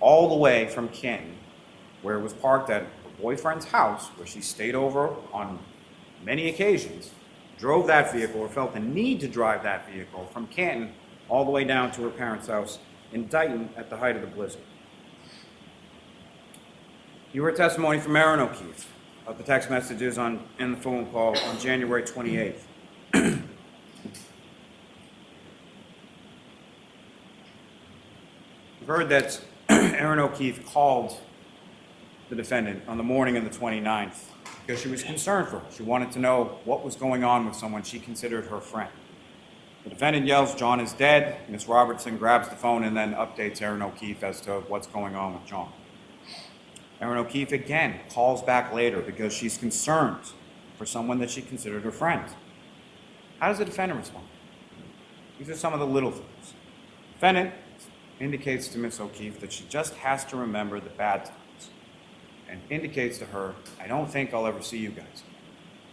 all the way from Canton, where it was parked at boyfriend's house, where she stayed over on many occasions, drove that vehicle or felt the need to drive that vehicle from Canton all the way down to her parents' house in Dighton at the height of the blizzard. You heard testimony from Aaron O'Keefe of the text messages and the phone call on January 28th. You've heard that Aaron O'Keefe called the defendant on the morning of the 29th because she was concerned for her. She wanted to know what was going on with someone she considered her friend. The defendant yells, "John is dead." Ms. Robertson grabs the phone and then updates Aaron O'Keefe as to what's going on with John. Aaron O'Keefe again calls back later because she's concerned for someone that she considered her friend. How does the defendant respond? These are some of the little things. The defendant indicates to Ms. O'Keefe that she just has to remember the bad times and indicates to her, "I don't think I'll ever see you guys."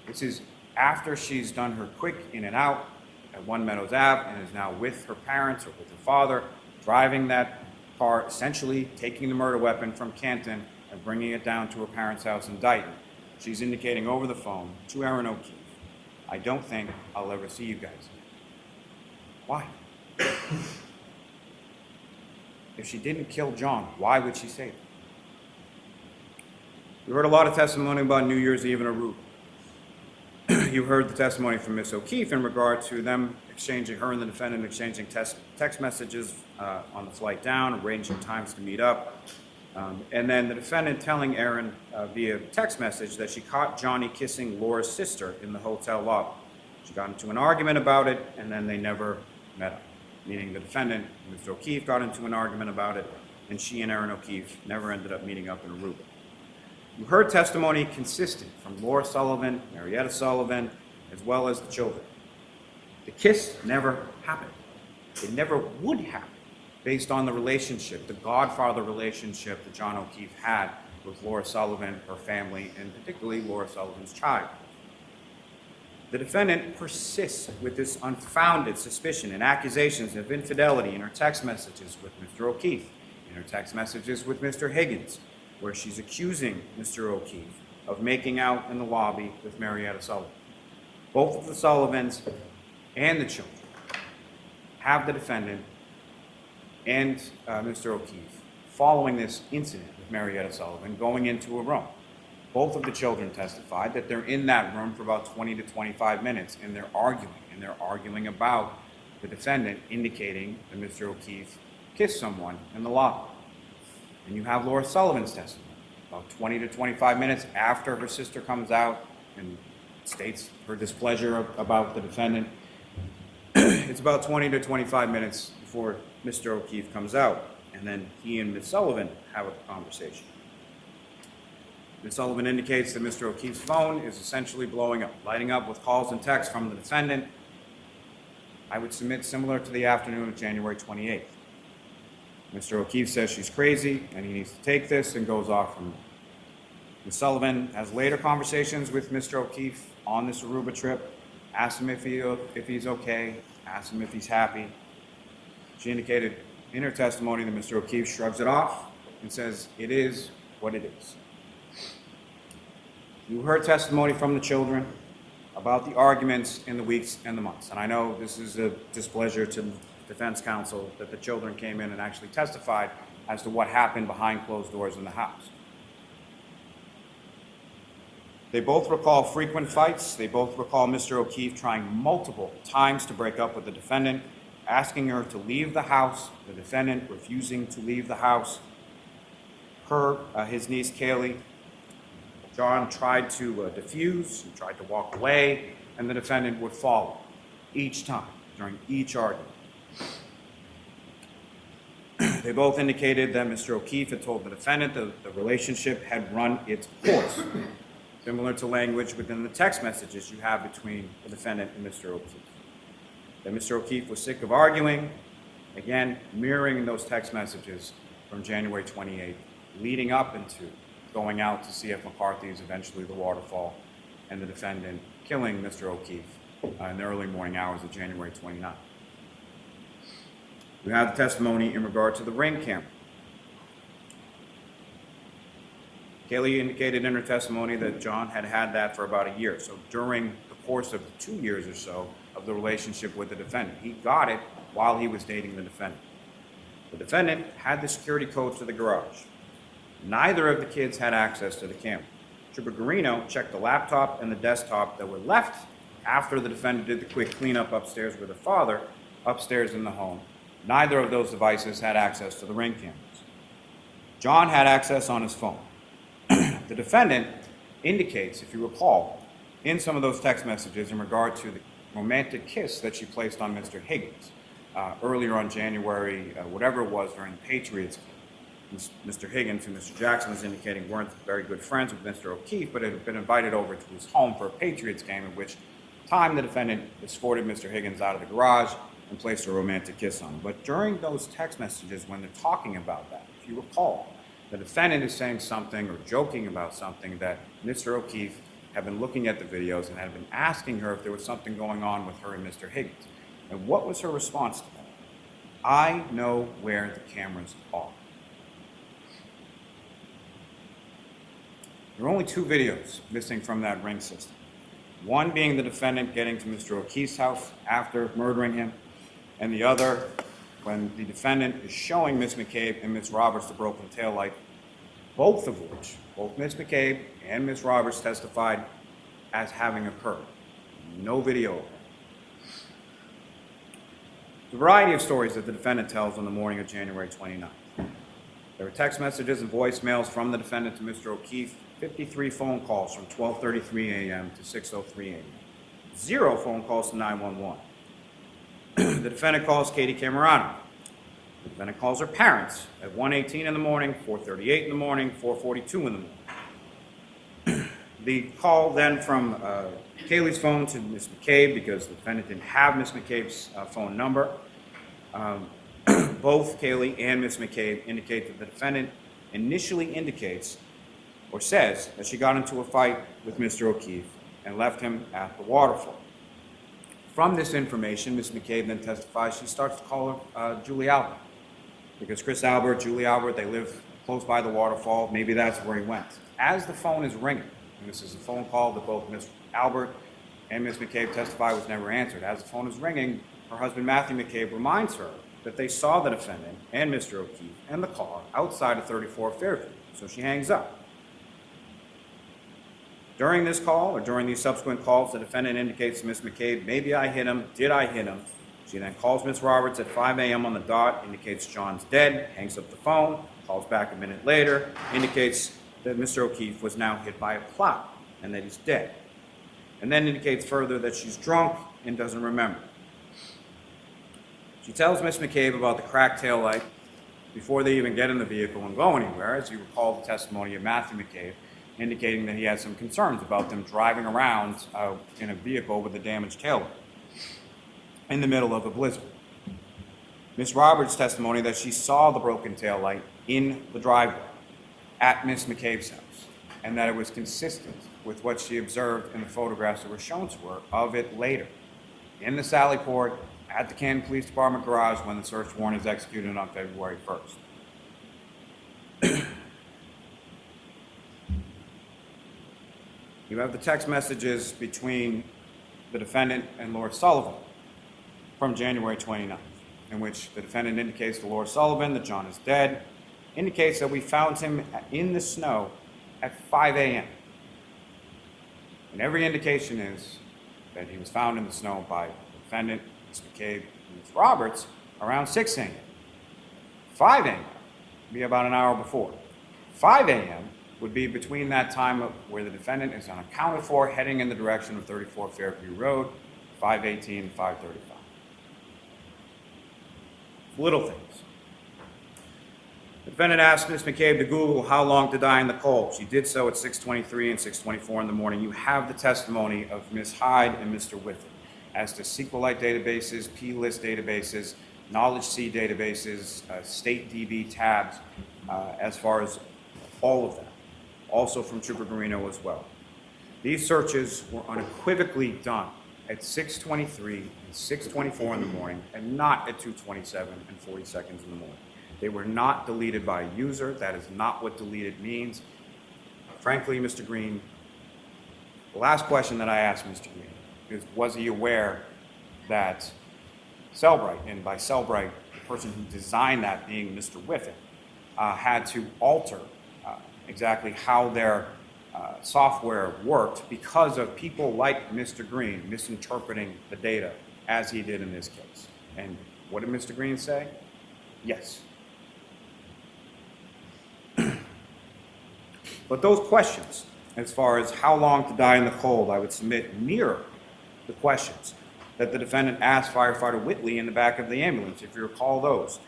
This is after she's done her quick in and out at One Meadows Ave and is now with her parents or with her father, driving that car, essentially taking the murder weapon from Canton and bringing it down to her parents' house in Dighton. She's indicating over the phone to Aaron O'Keefe, "I don't think I'll ever see you guys." Why? If she didn't kill John, why would she say that? You heard a lot of testimony about New Year's Eve in Aruba. You heard the testimony from Ms. O'Keefe in regard to them exchanging, her and the defendant exchanging text messages on the flight down, arranging times to meet up. And then the defendant telling Aaron via text message that she caught Johnny kissing Laura's sister in the hotel lobby. She got into an argument about it, and then they never met up. Meaning the defendant, Mr. O'Keefe, got into an argument about it, and she and Aaron O'Keefe never ended up meeting up in Aruba. You heard testimony consistent from Laura Sullivan, Marietta Sullivan, as well as the children. The kiss never happened. It never would happen based on the relationship, the godfather relationship that John O'Keefe had with Laura Sullivan, her family, and particularly Laura Sullivan's child. The defendant persists with this unfounded suspicion and accusations of infidelity in her text messages with Mr. O'Keefe, in her text messages with Mr. Higgins, where she's accusing Mr. O'Keefe of making out in the lobby with Marietta Sullivan. Both of the Sullivans and the children have the defendant and Mr. O'Keefe following this incident with Marietta Sullivan going into a room. Both of the children testified that they're in that room for about 20 to 25 minutes and they're arguing about the defendant indicating that Mr. O'Keefe kissed someone in the lobby. And you have Laura Sullivan's testimony about 20 to 25 minutes after her sister comes out and states her displeasure about the defendant. It's about 20 to 25 minutes before Mr. O'Keefe comes out, and then he and Ms. Sullivan have a conversation. Ms. Sullivan indicates that Mr. O'Keefe's phone is essentially blowing up, lighting up with calls and texts from the defendant. I would submit similar to the afternoon of January 28th. Mr. O'Keefe says she's crazy and he needs to take this and goes off from her. Ms. Sullivan has later conversations with Mr. O'Keefe on this Aruba trip, asks him if he's okay, asks him if he's happy. She indicated in her testimony that Mr. O'Keefe shrugs it off and says it is what it is. You heard testimony from the children about the arguments in the weeks and the months. And I know this is a displeasure to the defense counsel that the children came in and actually testified as to what happened behind closed doors in the house. They both recall frequent fights. They both recall Mr. O'Keefe trying multiple times to break up with the defendant, asking her to leave the house, the defendant refusing to leave the house. His niece Kaylee, John tried to defuse, he tried to walk away, and the defendant would follow each time during each argument. They both indicated that Mr. O'Keefe had told the defendant that the relationship had run its course, similar to language within the text messages you have between the defendant and Mr. O'Keefe. That Mr. O'Keefe was sick of arguing, again, mirroring those text messages from January 28th, leading up into going out to C.F. McCarthy's, eventually the waterfall, and the defendant killing Mr. O'Keefe in the early morning hours of January 29th. We have the testimony in regard to the ring camera. Kaylee indicated in her testimony that John had had that for about a year. So during the course of the 2 years or so of the relationship with the defendant, he got it while he was dating the defendant. The defendant had the security code to the garage. Neither of the kids had access to the camera. Trooper Garino checked the laptop and the desktop that were left after the defendant did the quick cleanup upstairs with her father, upstairs in the home. Neither of those devices had access to the ring cameras. John had access on his phone. The defendant indicates, if you recall, in some of those text messages in regard to the romantic kiss that she placed on Mr. Higgins earlier on January, whatever it was, during the Patriots game. Mr. Higgins and Mr. Jackson was indicating weren't very good friends with Mr. O'Keefe, but had been invited over to his home for a Patriots game, in which time the defendant escorted Mr. Higgins out of the garage and placed a romantic kiss on him. But during those text messages, when they're talking about that, if you recall, the defendant is saying something or joking about something that Mr. O'Keefe had been looking at the videos and had been asking her if there was something going on with her and Mr. Higgins. And what was her response to that? I know where the cameras are. There are only 2 videos missing from that ring system. One being the defendant getting to Mr. O'Keefe's house after murdering him, and the other when the defendant is showing Ms. McCabe and Ms. Roberts the broken taillight, both of which, both Ms. McCabe and Ms. Roberts testified as having occurred. No video of it. The variety of stories that the defendant tells on the morning of January 29th. There were text messages and voicemails from the defendant to Mr. O'Keefe, 53 phone calls from 12:33 a.m. to 6:03 a.m. 0 phone calls to 911. The defendant calls Katie Camerano. The defendant calls her parents at 1:18 in the morning, 4:38 in the morning, 4:42 in the morning. The call then from Kaylee's phone to Ms. McCabe, because the defendant didn't have Ms. McCabe's phone number. Both Kaylee and Ms. McCabe indicate that the defendant initially indicates or says that she got into a fight with Mr. O'Keefe and left him at the waterfall. From this information, Ms. McCabe then testifies she starts to call her Julie Albert, because Chris Albert, Julie Albert, they live close by the waterfall. Maybe that's where he went. As the phone is ringing, and this is a phone call that both Ms. Albert and Ms. McCabe testify was never answered. As the phone is ringing, her husband Matthew McCabe reminds her that they saw the defendant and Mr. O'Keefe and the car outside of 34 Fairview, so she hangs up. During this call, or during these subsequent calls, the defendant indicates to Ms. McCabe, maybe I hit him, did I hit him? She then calls Ms. Roberts at 5 a.m. on the dot, indicates John's dead, hangs up the phone, calls back a minute later, indicates that Mr. O'Keefe was now hit by a plow and that he's dead, and then indicates further that she's drunk and doesn't remember. She tells Ms. McCabe about the cracked taillight before they even get in the vehicle and go anywhere, as you recall the testimony of Matthew McCabe, indicating that he had some concerns about them driving around in a vehicle with a damaged taillight in the middle of a blizzard. Ms. Roberts' testimony that she saw the broken taillight in the driveway at Ms. McCabe's house, and that it was consistent with what she observed in the photographs that were shown to her of it later in the Sally Port at the Canton Police Department garage when the search warrant is executed on February 1st. You have the text messages between the defendant and Laura Sullivan from January 29th, in which the defendant indicates to Laura Sullivan that John is dead, indicates that we found him in the snow at 5 a.m. And every indication is that he was found in the snow by the defendant, Ms. McCabe, and Ms. Roberts around 6 a.m. 5 a.m. would be about an hour before. 5 a.m. would be between that time where the defendant is unaccounted for, heading in the direction of 34 Fairview Road, 5:18 and 5:35. Little things. The defendant asked Ms. McCabe to Google how long to die in the cold. She did so at 6:23 and 6:24 in the morning. You have the testimony of Ms. Hyde and Mr. Whitford as to SQLite databases, P-list databases, Knowledge C databases, state DB tabs, as far as all of that. Also from Trooper Garino as well. These searches were unequivocally done at 6:23 and 6:24 in the morning, and not at 2:27 and 40 seconds in the morning. They were not deleted by a user. That is not what deleted means. frankly, Mr. Green, the last question that I asked Mr. Green is, was he aware that Cellbright, and by Cellbright, the person who designed that being Mr. Whiffen, had to alter exactly how their software worked because of people like Mr. Green misinterpreting the data as he did in this case. And what did Mr. Green say? Yes. But those questions, as far as how long to die in the cold, I would submit mirror the questions that the defendant asked firefighter Whitley in the back of the ambulance, if you recall those.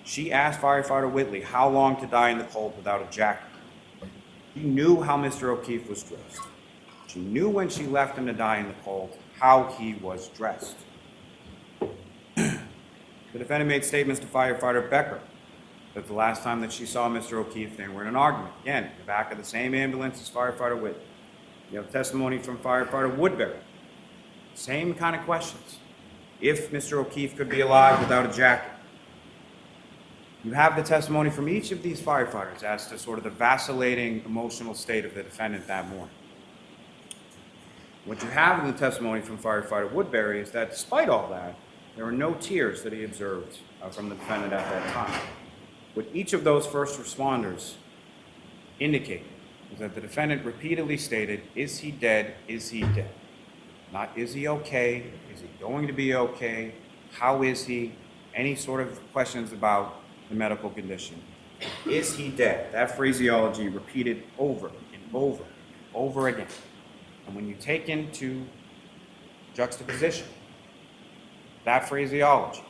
She asked firefighter Whitley how long to die in the cold without a jacket. He knew how Mr. O'Keefe was dressed. She knew when she left him to die in the cold how he was dressed. The defendant made statements to firefighter Becker that the last time that she saw Mr. O'Keefe, they were in an argument. Again, in the back of the same ambulance as firefighter Whitley. You have testimony from firefighter Woodbury. Same kind of questions. If Mr. O'Keefe could be alive without a jacket. You have the testimony from each of these firefighters as to sort of the vacillating emotional state of the defendant that morning. What you have in the testimony from firefighter Woodbury is that despite all that, there were no tears that he observed from the defendant at that time. What each of those first responders indicated is that the defendant repeatedly stated, is he dead? Is he dead? Not is he okay? Is he going to be okay? How is he? Any sort of questions about the medical condition. Is he dead? That phraseology repeated over and over and over again. And when you take into juxtaposition that phraseology,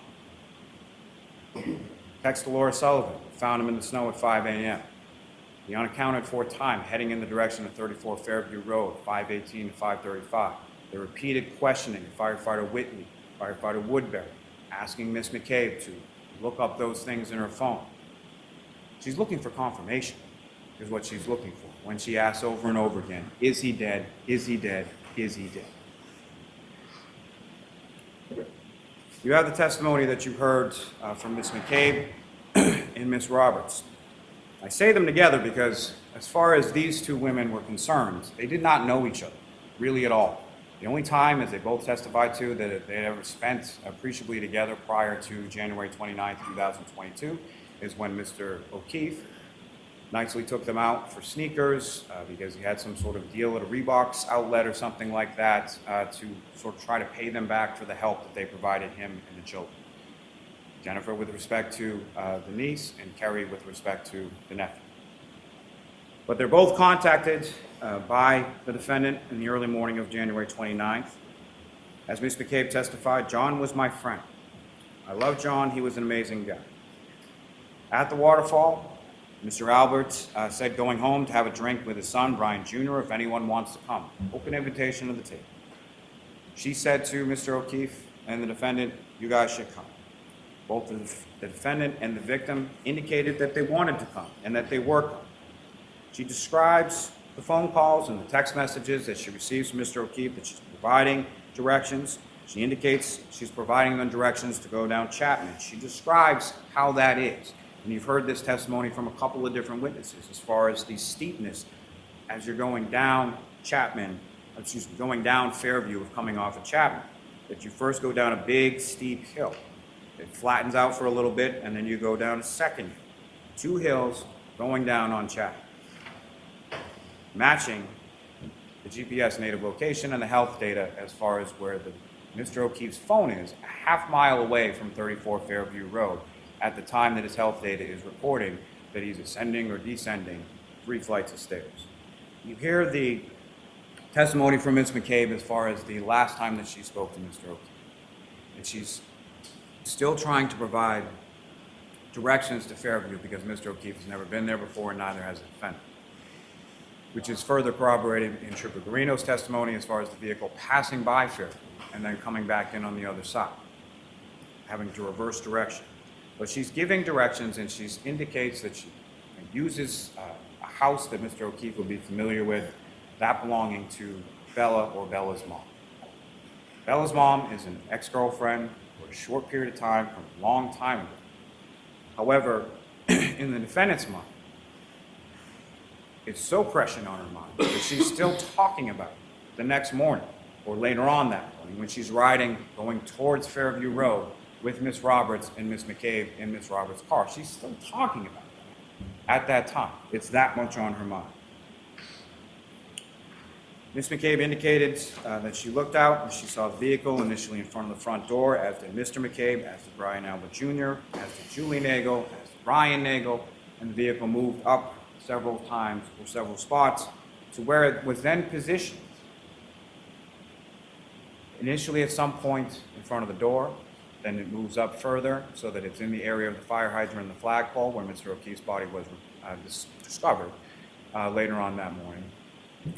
text to Laura Sullivan, found him in the snow at 5 a.m. The unaccounted for time heading in the direction of 34 Fairview Road, 5:18 to 5:35. The repeated questioning of firefighter Whitley, firefighter Woodbury, asking Miss McCabe to look up those things in her phone. She's looking for confirmation, is what she's looking for when she asks over and over again, is he dead? Is he dead? Is he dead? You have the testimony that you heard from Miss McCabe and Miss Roberts. I say them together because as far as these two women were concerned, they did not know each other, really at all. The only time, as they both testified to, that they had ever spent appreciably together prior to January 29, 2022, is when Mr. O'Keefe nicely took them out for sneakers because he had some sort of deal at a Reebok's outlet or something like that to sort of try to pay them back for the help that they provided him and the children. Jennifer with respect to the niece, and Kerry with respect to the nephew. But they're both contacted by the defendant in the early morning of January 29th. As Ms. McCabe testified, John was my friend. I love John, he was an amazing guy. At the waterfall, Mr. Albert said going home to have a drink with his son, Brian Jr., if anyone wants to come. Open invitation to the table. She said to Mr. O'Keefe and the defendant, you guys should come. Both the defendant and the victim indicated that they wanted to come and that they were coming. She describes the phone calls and the text messages that she receives from Mr. O'Keefe, that she's providing directions. She indicates she's providing them directions to go down Chapman. She describes how that is. And you've heard this testimony from a couple of different witnesses as far as the steepness as you're going down going down Fairview of coming off of Chapman. That you first go down a big, steep hill. It flattens out for a little bit, and then you go down a second hill. 2 hills going down on Chapman. Matching the GPS native location and the health data as far as where Mr. O'Keefe's phone is, a half-mile away from 34 Fairview Road at the time that his health data is reporting that he's ascending or descending 3 flights of stairs. You hear the testimony from Ms. McCabe as far as the last time that she spoke to Mr. O'Keefe. And she's still trying to provide directions to Fairview because Mr. O'Keefe has never been there before and neither has the defendant, which is further corroborated in Trooper Garino's testimony as far as the vehicle passing by Fairview and then coming back in on the other side, having to reverse direction. But she's giving directions, and she indicates that she uses a house that Mr. O'Keefe would be familiar with, that belonging to Bella or Bella's mom. Bella's mom is an ex-girlfriend for a short period of time from a long time ago. However, in the defendant's mind, It's so prescient on her mind that she's still talking about it the next morning or later on that morning when she's riding, going towards Fairview Road with Miss Roberts and Miss McCabe in Miss Roberts' car. She's still talking about it at that time. It's that much on her mind. Miss McCabe indicated that she looked out and she saw the vehicle initially in front of the front door, as did Mr. McCabe, as did Brian Albert Jr., as did Julie Nagel, as did Ryan Nagel, and the vehicle moved up several times or several spots to where it was then positioned. Initially at some point in front of the door, then it moves up further so that it's in the area of the fire hydrant and the flagpole where Mr. O'Keefe's body was discovered later on that morning,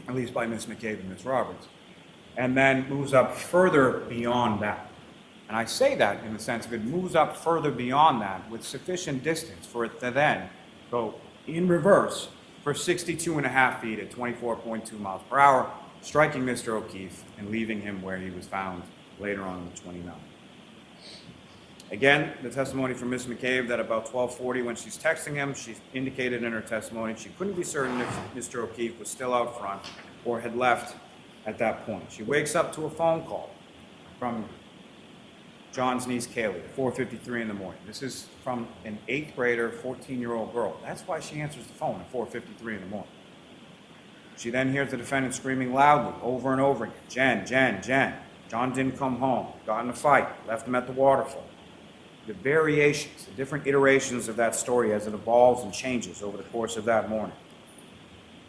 at least by Ms. McCabe and Ms. Roberts, and then moves up further beyond that. And I say that in the sense of it moves up further beyond that with sufficient distance for it to then go in reverse for 62.5 feet at 24.2 miles per hour, striking Mr. O'Keefe and leaving him where he was found later on the 29th. Again, the testimony from Ms. McCabe that about 12:40 when she's texting him, she indicated in her testimony she couldn't be certain if Mr. O'Keefe was still out front or had left at that point. She wakes up to a phone call from John's niece Kaylee at 4:53 in the morning. This is from an 8th grader, 14-year-old girl. That's why she answers the phone at 4:53 in the morning. She then hears the defendant screaming loudly over and over again, "Jen, Jen, Jen. John didn't come home, got in a fight, left him at the waterfall." The variations, the different iterations of that story as it evolves and changes over the course of that morning.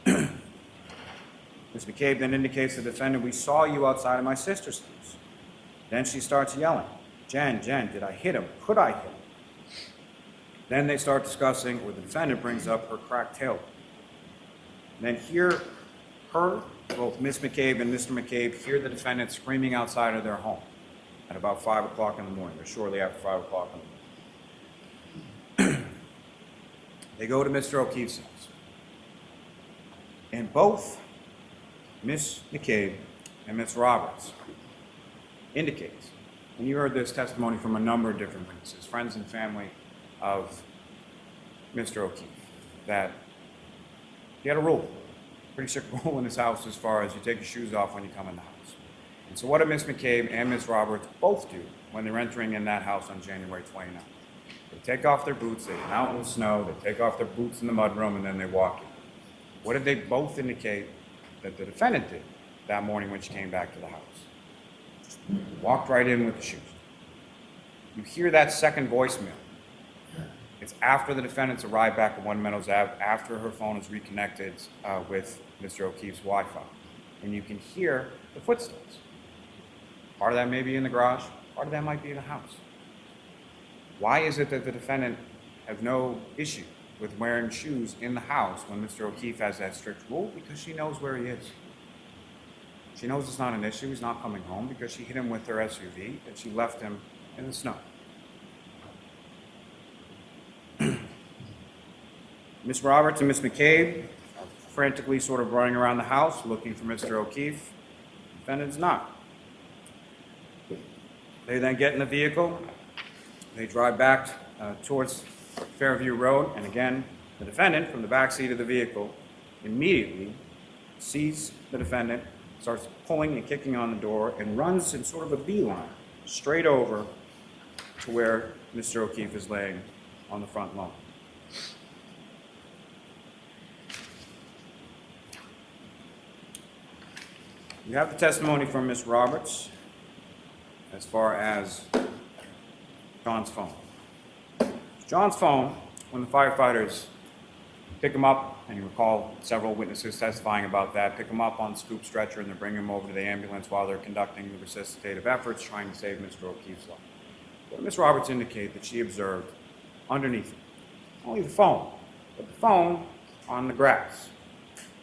Ms. McCabe then indicates to the defendant, "We saw you outside of my sister's house." Then she starts yelling, "Jen, Jen, did I hit him? Could I hit him?" Then they start discussing, or the defendant brings up her cracked tailbone. Then both Ms. McCabe and Mr. McCabe hear the defendant screaming outside of their home at about 5 o'clock in the morning, or shortly after 5 o'clock in the morning. They go to Mr. O'Keefe's house. And both Ms. McCabe and Ms. Roberts indicates, and you heard this testimony from a number of different witnesses, friends and family of Mr. O'Keefe, that he had a rule, pretty strict rule in his house as far as you take your shoes off when you come in the house. And so what did Ms. McCabe and Ms. Roberts both do when they're entering in that house on January 29th? They take off their boots, they get out in the snow, they take off their boots in the mudroom, and then they walk in. What did they both indicate that the defendant did that morning when she came back to the house? Walked right in with the shoes. You hear that second voicemail. It's after the defendants arrived back at One Meadows Ave, after her phone is reconnected with Mr. O'Keefe's Wi-Fi. And you can hear the footsteps. Part of that may be in the garage, part of that might be in the house. Why is it that the defendant has no issue with wearing shoes in the house when Mr. O'Keefe has that strict rule? Because she knows where he is. She knows it's not an issue, he's not coming home, because she hit him with her SUV and she left him in the snow. Ms. Roberts and Ms. McCabe are frantically sort of running around the house looking for Mr. O'Keefe. The defendant's not. They then get in the vehicle. They drive back towards Fairview Road, and again, the defendant from the back seat of the vehicle immediately sees the defendant, starts pulling and kicking on the door, and runs in sort of a beeline straight over to where Mr. O'Keefe is laying on the front lawn. You have the testimony from Ms. Roberts as far as John's phone. John's phone, when the firefighters pick him up, and you recall several witnesses testifying about that, pick him up on the scoop stretcher and they bring him over to the ambulance while they're conducting the resuscitative efforts trying to save Mr. O'Keefe's life. But Ms. Roberts indicated that she observed underneath it, only the phone, but the phone on the grass.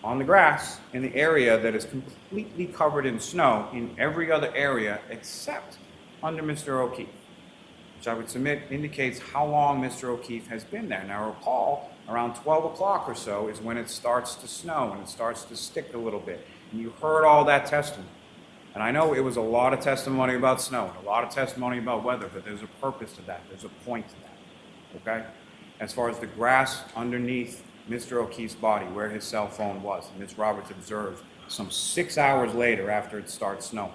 On the grass in the area that is completely covered in snow in every other area except under Mr. O'Keefe, which I would submit indicates how long Mr. O'Keefe has been there. Now recall, around 12 o'clock or so is when it starts to snow and it starts to stick a little bit. And you heard all that testimony. And I know it was a lot of testimony about snow and a lot of testimony about weather, but there's a purpose to that. There's a point to that, okay? As far as the grass underneath Mr. O'Keefe's body, where his cell phone was, and Ms. Roberts observed some 6 hours later after it starts snowing,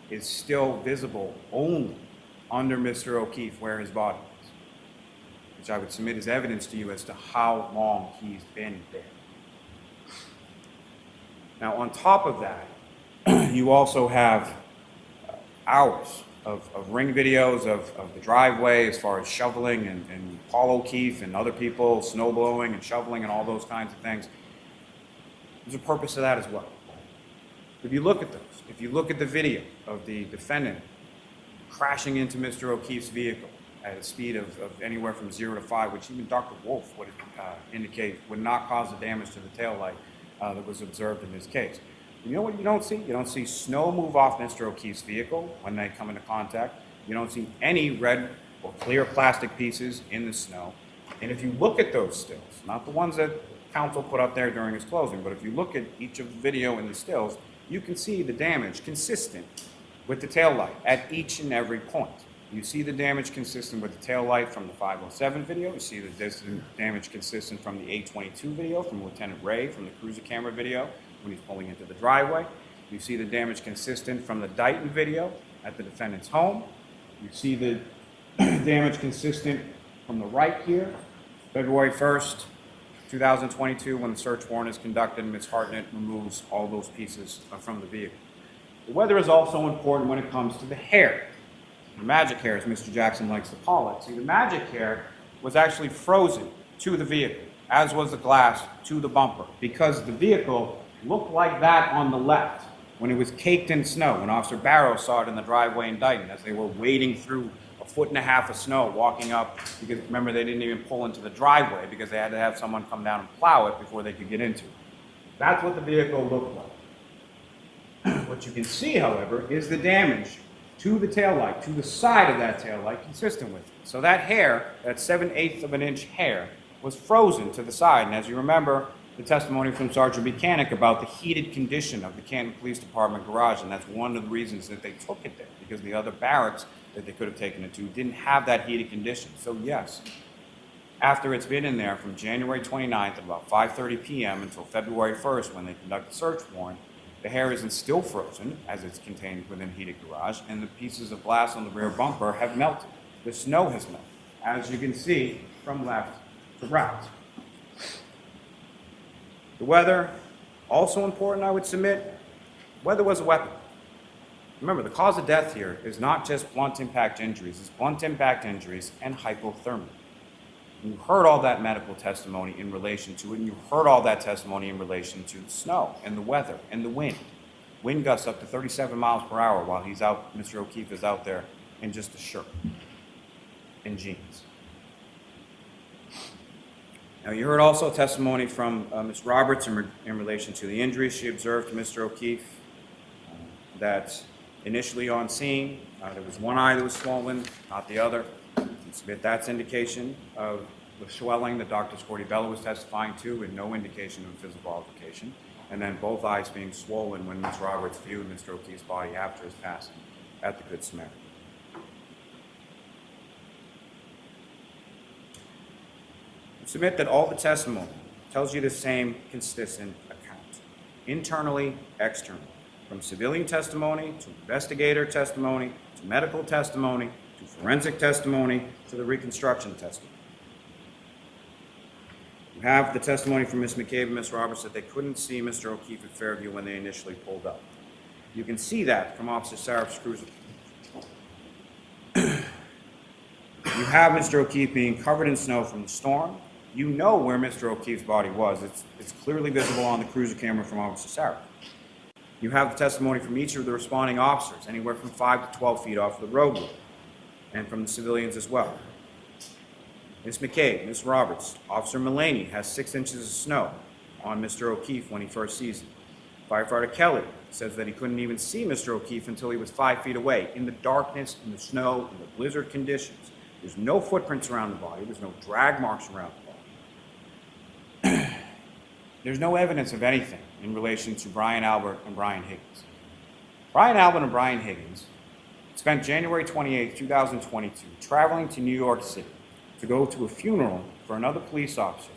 is still visible only under Mr. O'Keefe where his body is, which I would submit as evidence to you as to how long he's been there. Now, on top of that, you also have hours of ring videos of the driveway as far as shoveling and Paul O'Keefe and other people snow blowing and shoveling and all those kinds of things. There's a purpose to that as well. If you look at those, if you look at the video of the defendant crashing into Mr. O'Keefe's vehicle at a speed of anywhere from 0 to 5, which even Dr. Wolf would indicate would not cause the damage to the taillight that was observed in this case. You know what you don't see? You don't see snow move off Mr. O'Keefe's vehicle when they come into contact. You don't see any red or clear plastic pieces in the snow. And if you look at those stills, not the ones that counsel put up there during his closing, but if you look at each of the video and the stills, you can see the damage consistent with the taillight at each and every point. You see the damage consistent with the taillight from the 507 video. You see the damage consistent from the 822 video from Lieutenant Ray from the cruiser camera video when he's pulling into the driveway. You see the damage consistent from the Dighton video at the defendant's home. You see the damage consistent from the right here, February 1st, 2022, when the search warrant is conducted and Ms. Hartnett removes all those pieces from the vehicle. The weather is also important when it comes to the hair. The magic hair, as Mr. Jackson likes to call it. See, the magic hair was actually frozen to the vehicle, as was the glass to the bumper, because the vehicle looked like that on the left when it was caked in snow, when Officer Barrow saw it in the driveway in Dighton as they were wading through 1.5 feet of snow, walking up, because remember, they didn't even pull into the driveway because they had to have someone come down and plow it before they could get into it. That's what the vehicle looked like. What you can see, however, is the damage to the taillight, to the side of that taillight, consistent with it. So that hair, that 7/8 of an inch hair, was frozen to the side. And as you remember, the testimony from Sergeant Buchanan about the heated condition of the Canton Police Department garage, and that's one of the reasons that they took it there, because the other barracks that they could have taken it to didn't have that heated condition. So yes, after it's been in there from January 29th at about 5:30 p.m. until February 1st when they conduct the search warrant, the hair isn't still frozen as it's contained within heated garage, and the pieces of glass on the rear bumper have melted. The snow has melted, as you can see from left to right. The weather, also important, I would submit, weather was a weapon. Remember, the cause of death here is not just blunt impact injuries, it's blunt impact injuries and hypothermia. And you heard all that medical testimony in relation to it, and you heard all that testimony in relation to the snow and the weather and the wind. Wind gusts up to 37 miles per hour while he's out, Mr. O'Keefe is out there in just a shirt and jeans. Now, you heard also testimony from Ms. Roberts in relation to the injuries she observed to Mr. O'Keefe, that initially on scene, there was one eye that was swollen, not the other. That's indication of the swelling that Dr. Scortibella was testifying to, and no indication of physical altercation. And then both eyes being swollen when Ms. Roberts viewed Mr. O'Keefe's body after his passing at the Good Samaritan. Submit that all the testimony tells you the same consistent account, internally, externally, from civilian testimony to investigator testimony to medical testimony to forensic testimony to the reconstruction testimony. You have the testimony from Ms. McCabe and Ms. Roberts that they couldn't see Mr. O'Keefe at Fairview when they initially pulled up. You can see that from Officer Saraf's cruiser. You have Mr. O'Keefe being covered in snow from the storm. You know where Mr. O'Keefe's body was. It's clearly visible on the cruiser camera from Officer Saraf. You have the testimony from each of the responding officers, anywhere from 5 to 12 feet off the roadway, and from the civilians as well. Ms. McCabe, Ms. Roberts, Officer Mullaney has 6 inches of snow on Mr. O'Keefe when he first sees him. Firefighter Kelly says that he couldn't even see Mr. O'Keefe until he was 5 feet away, in the darkness, in the snow, in the blizzard conditions. There's no footprints around the body. There's no drag marks around the body. There's no evidence of anything in relation to Brian Albert and Brian Higgins. Brian Albert and Brian Higgins spent January 28, 2022, traveling to New York City to go to a funeral for another police officer,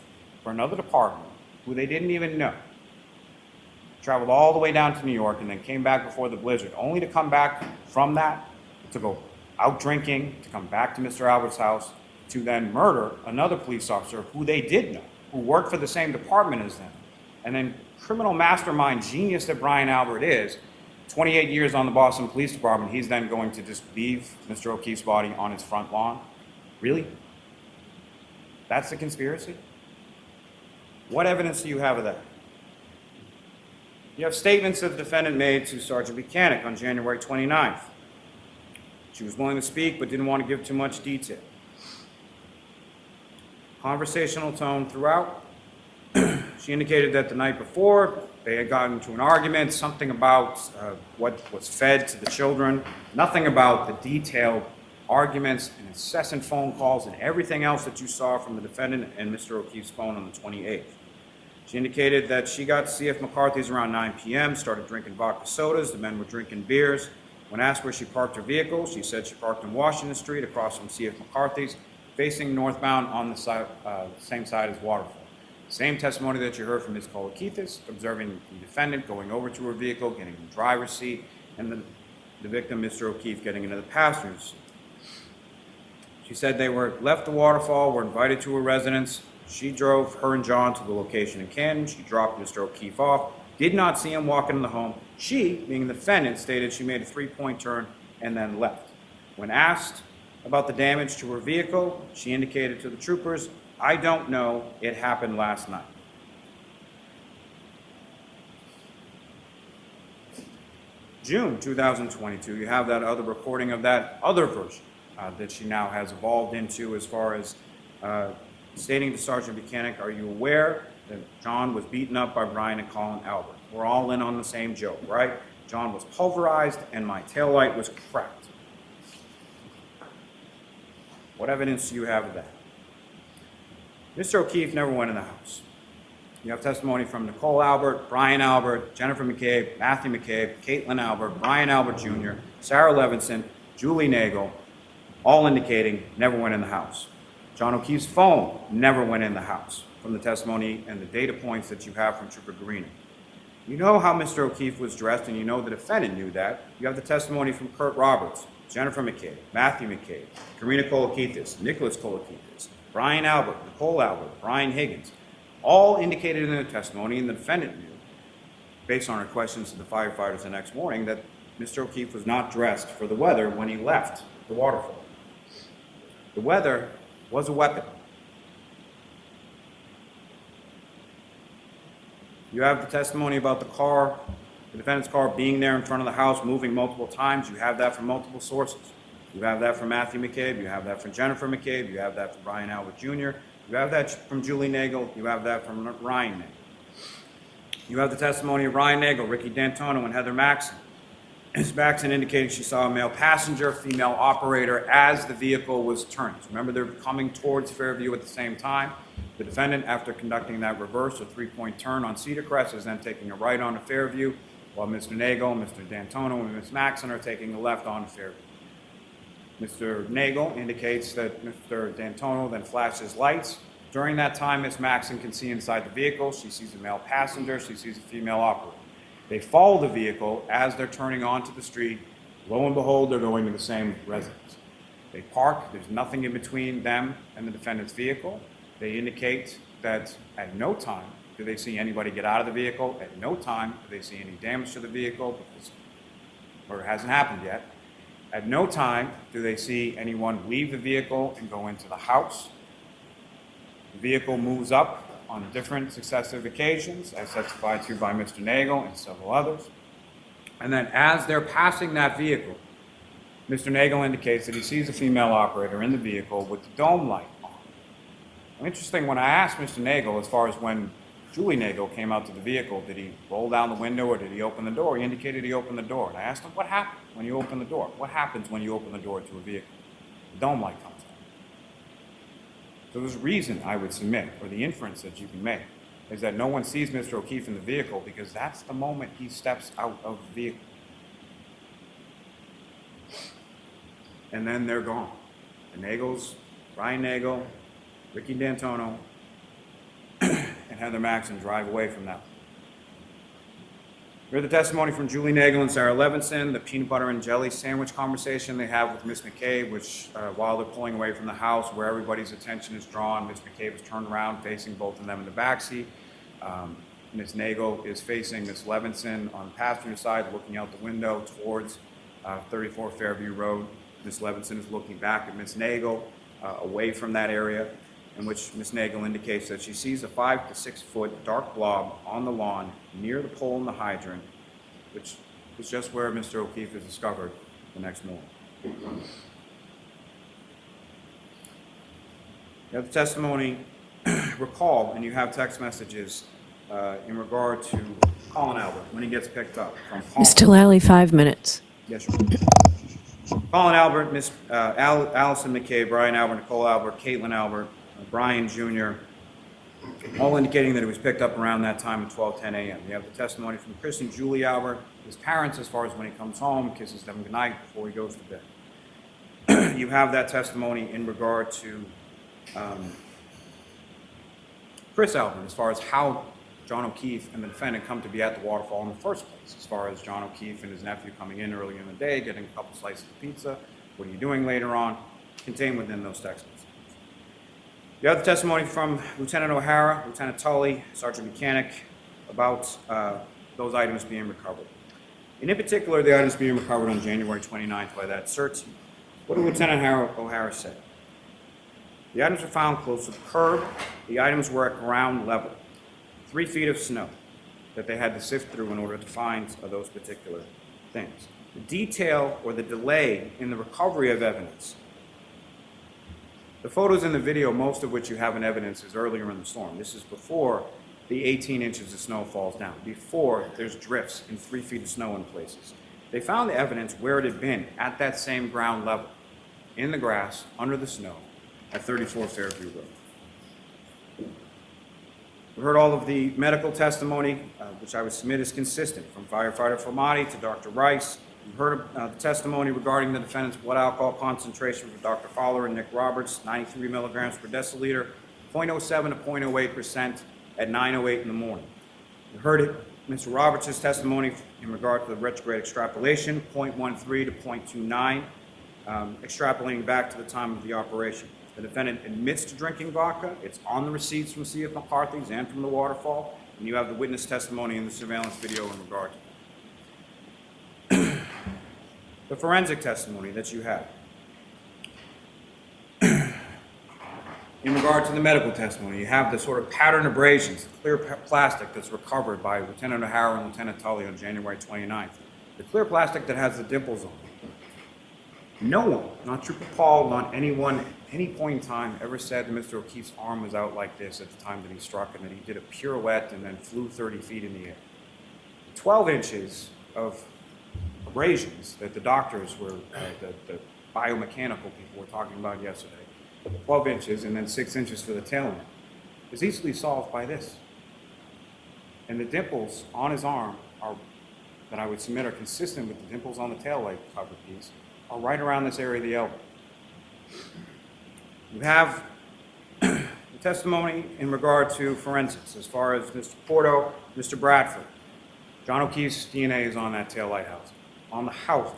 for another department who they didn't even know, traveled all the way down to New York and then came back before the blizzard, only to come back from that to go out drinking, to come back to Mr. Albert's house, to then murder another police officer who they did know, who worked for the same department as them. And then criminal mastermind genius that Brian Albert is, 28 years on the Boston Police Department, he's then going to just leave Mr. O'Keefe's body on his front lawn? Really? That's the conspiracy? What evidence do you have of that? You have statements that the defendant made to Sergeant Buchanan on January 29th. She was willing to speak but didn't want to give too much detail. Conversational tone throughout. She indicated that the night before they had gotten into an argument, something about what was fed to the children, nothing about the detailed arguments and incessant phone calls and everything else that you saw from the defendant and Mr. O'Keefe's phone on the 28th. She indicated that she got to C.F. McCarthy's around 9 p.m., started drinking vodka sodas, the men were drinking beers. When asked where she parked her vehicle, she said she parked on Washington Street across from C.F. McCarthy's, facing northbound on the same side as Waterfall. Same testimony that you heard from Ms. Kolakithis, observing the defendant going over to her vehicle, getting in the driver's seat, and the victim, Mr. O'Keefe, getting into the passenger seat. She said they were left the Waterfall, were invited to her residence. She drove her and John to the location in Canton. She dropped Mr. O'Keefe off, did not see him walk into the home. She, being the defendant, stated she made a three-point turn and then left. When asked about the damage to her vehicle, she indicated to the troopers, "I don't know, it happened last night." June 2022, you have that other recording of that other version that she now has evolved into, as far as stating to Sergeant Buchanan, "Are you aware that John was beaten up by Brian and Colin Albert? We're all in on the same joke, right? John was pulverized and my taillight was cracked." What evidence do you have of that? Mr. O'Keefe never went in the house. You have testimony from Nicole Albert, Brian Albert, Jennifer McCabe, Matthew McCabe, Caitlin Albert, Brian Albert Jr., Sarah Levinson, Julie Nagel, all indicating never went in the house. John O'Keefe's phone never went in the house, from the testimony and the data points that you have from Trooper Garino. You know how Mr. O'Keefe was dressed, and you know the defendant knew that. You have the testimony from Kurt Roberts, Jennifer McCabe, Matthew McCabe, Karina Kolakithis, Nicholas Kolakithis, Brian Albert, Nicole Albert, Brian Higgins, all indicated in their testimony, and the defendant knew, based on her questions to the firefighters the next morning, that Mr. O'Keefe was not dressed for the weather when he left the Waterfall. The weather was a weapon. You have the testimony about the car, the defendant's car being there in front of the house, moving multiple times. You have that from multiple sources. You have that from Matthew McCabe. You have that from Jennifer McCabe. You have that from Brian Albert Jr. You have that from Julie Nagel. You have that from Ryan Nagel. You have the testimony of Ryan Nagel, Ricky D'Antonio, and Heather Maxon. Ms. Maxon indicated she saw a male passenger, female operator, as the vehicle was turning. So remember, they're coming towards Fairview at the same time. The defendant, after conducting that reverse or three-point turn on Cedar Crest, is then taking a right onto Fairview, while Mr. Nagel, Mr. D'Antonio, and Ms. Maxon are taking a left onto Fairview. Mr. Nagel indicates that Mr. D'Antonio then flashes lights. During that time, Ms. Maxon can see inside the vehicle. She sees a male passenger. She sees a female operator. They follow the vehicle as they're turning onto the street. Lo and behold, they're going to the same residence. They park. There's nothing in between them and the defendant's vehicle. They indicate that at no time do they see anybody get out of the vehicle. At no time do they see any damage to the vehicle, or it hasn't happened yet. At no time do they see anyone leave the vehicle and go into the house. The vehicle moves up on different successive occasions, as testified to by Mr. Nagel and several others. And then as they're passing that vehicle, Mr. Nagel indicates that he sees a female operator in the vehicle with the dome light on. Interesting, when I asked Mr. Nagel, as far as when Julie Nagel came out to the vehicle, did he roll down the window or did he open the door? He indicated he opened the door. And I asked him, what happened when you open the door? What happens when you open the door to a vehicle? The dome light comes on. So there's a reason I would submit, or the inference that you can make, is that no one sees Mr. O'Keefe in the vehicle because that's the moment he steps out of the vehicle. And then they're gone. The Nagels, Ryan Nagel, Ricky D'Antonio, and Heather Maxson drive away from that. We heard the testimony from Julie Nagel and Sarah Levinson, the peanut butter and jelly sandwich conversation they have with Ms. McCabe, which while they're pulling away from the house where everybody's attention is drawn, Ms. McCabe is turned around facing both of them in the backseat. Ms. Nagel is facing Ms. Levinson on the passenger side, looking out the window towards 34 Fairview Road. Ms. Levinson is looking back at Ms. Nagel away from that area, in which Ms. Nagel indicates that she sees a 5 to 6 foot dark blob on the lawn near the pole in the hydrant, which is just where Mr. O'Keefe is discovered the next morning. You have the testimony, recall, and you have text messages in regard to Colin Albert when he gets picked up from Colin. Mr. Lally, 5 minutes. Yes, sir. Colin Albert, Miss Allison McCabe, Brian Albert, Nicole Albert, Caitlin Albert, Brian Jr., all indicating that he was picked up around that time at 12:10 a.m. You have the testimony from Chris and Julie Albert, his parents, as far as when he comes home, kisses them goodnight before he goes to bed. You have that testimony in regard to Chris Albert, as far as how John O'Keefe and the defendant come to be at the waterfall in the first place, as far as John O'Keefe and his nephew coming in early in the day, getting a couple slices of pizza, what are you doing later on, contained within those text messages. You have the testimony from Lieutenant O'Hara, Lieutenant Tully, Sergeant Mechanic, about those items being recovered. And in particular, the items being recovered on January 29th by that search. What did Lieutenant O'Hara say? The items were found close to the curb. The items were at ground level. 3 feet of snow that they had to sift through in order to find those particular things. The detail or the delay in the recovery of evidence. The photos in the video, most of which you have in evidence, is earlier in the storm. This is before the 18 inches of snow falls down, before there's drifts and 3 feet of snow in places. They found the evidence where it had been at that same ground level, in the grass, under the snow, at 34 Fairview Road. We heard all of the medical testimony, which I would submit is consistent, from firefighter Formati to Dr. Rice. We heard the testimony regarding the defendant's blood alcohol concentration from Dr. Fowler and Nick Roberts, 93 milligrams per deciliter, 0.07 to 0.08% at 9:08 in the morning. We heard it, Mr. Roberts' testimony in regard to the retrograde extrapolation, 0.13 to 0.29, extrapolating back to the time of the operation. The defendant admits to drinking vodka. It's on the receipts from C.F. McCarthy's and from the waterfall. And you have the witness testimony in the surveillance video in regard to that. The forensic testimony that you have. In regard to the medical testimony, you have the sort of pattern abrasions, the clear plastic that's recovered by Lieutenant O'Hara and Lieutenant Tully on January 29th. The clear plastic that has the dimples on it. No one, not Trooper Paul, not anyone, at any point in time, ever said that Mr. O'Keefe's arm was out like this at the time that he struck and that he did a pirouette and then flew 30 feet in the air. 12 inches of abrasions that the doctors were, the biomechanical people were talking about yesterday, 12 inches and then 6 inches for the tail end, is easily solved by this. And the dimples on his arm are, that I would submit are consistent with the dimples on the taillight cover piece, are right around this area of the elbow. You have the testimony in regard to forensics, as far as Mr. Porto, Mr. Bradford. John O'Keefe's DNA is on that taillight housing, on the housing.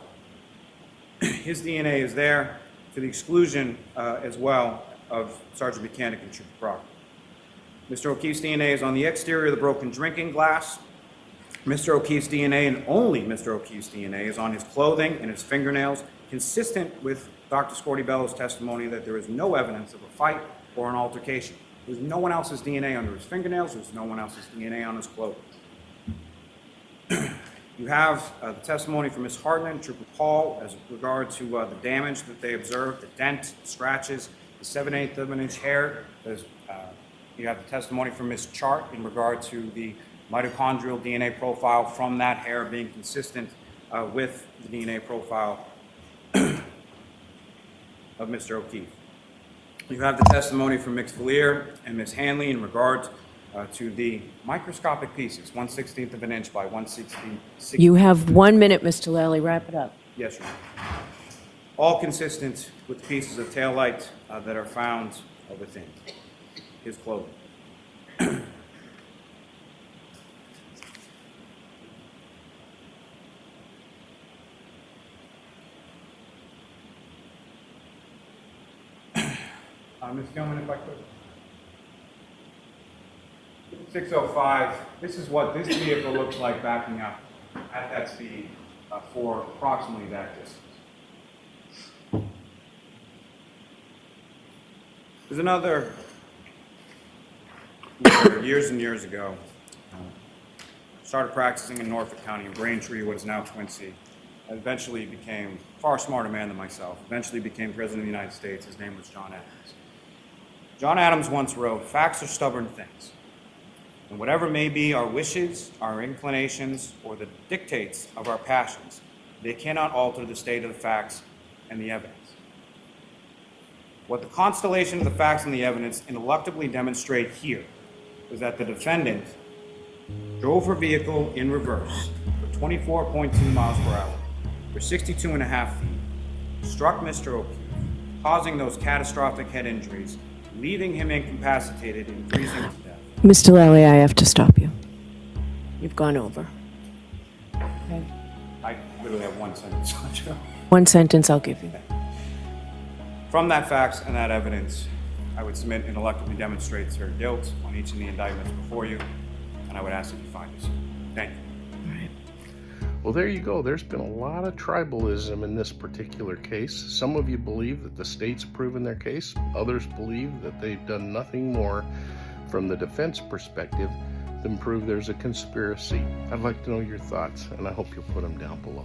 His DNA is there to the exclusion as well of Sergeant Mechanic and Trooper Proctor. Mr. O'Keefe's DNA is on the exterior of the broken drinking glass. Mr. O'Keefe's DNA, and only Mr. O'Keefe's DNA, is on his clothing and his fingernails, consistent with Dr. Scorti-Bello's testimony that there is no evidence of a fight or an altercation. There's no one else's DNA under his fingernails. There's no one else's DNA on his clothing. You have the testimony from Ms. Hartman, Trooper Paul, as regard to the damage that they observed, the dent, the scratches, the 7/8 of an inch hair. You have the testimony from Ms. Chart in regard to the mitochondrial DNA profile from that hair being consistent with the DNA profile of Mr. O'Keefe. You have the testimony from Ms. Valier and Ms. Hanley in regard to the microscopic pieces, 1/16 of an inch by 1/16. You have 1 minute, Mr. Lally. Wrap it up. Yes, Your Honor. All consistent with the pieces of taillight that are found within his clothing. Ms. Gilman, if I could. 605, this is what this vehicle looks like backing up at that speed for approximately that distance. There's another, years and years ago, started practicing in Norfolk County, in Braintree, what is now Quincy. I eventually became a far smarter man than myself, eventually became President of the United States. His name was John Adams. John Adams once wrote, "Facts are stubborn things. And whatever may be our wishes, our inclinations, or the dictates of our passions, they cannot alter the state of the facts and the evidence." What the constellation of the facts and the evidence ineluctably demonstrate here is that the defendant drove her vehicle in reverse for 24.2 miles per hour for 62.5 feet, struck Mr. O'Keefe, causing those catastrophic head injuries, leaving him incapacitated and freezing to death. Mr. Lally, I have to stop you. You've gone over. Okay. I literally have one sentence. One sentence I'll give you. From that facts and that evidence, I would submit ineluctably demonstrates her guilt on each of the indictments before you, and I would ask that you find this. Thank you. Well, there you go. There's been a lot of tribalism in this particular case. Some of you believe that the state's proven their case. Others believe that they've done nothing more from the defense perspective than prove there's a conspiracy. I'd like to know your thoughts, and I hope you'll put them down below.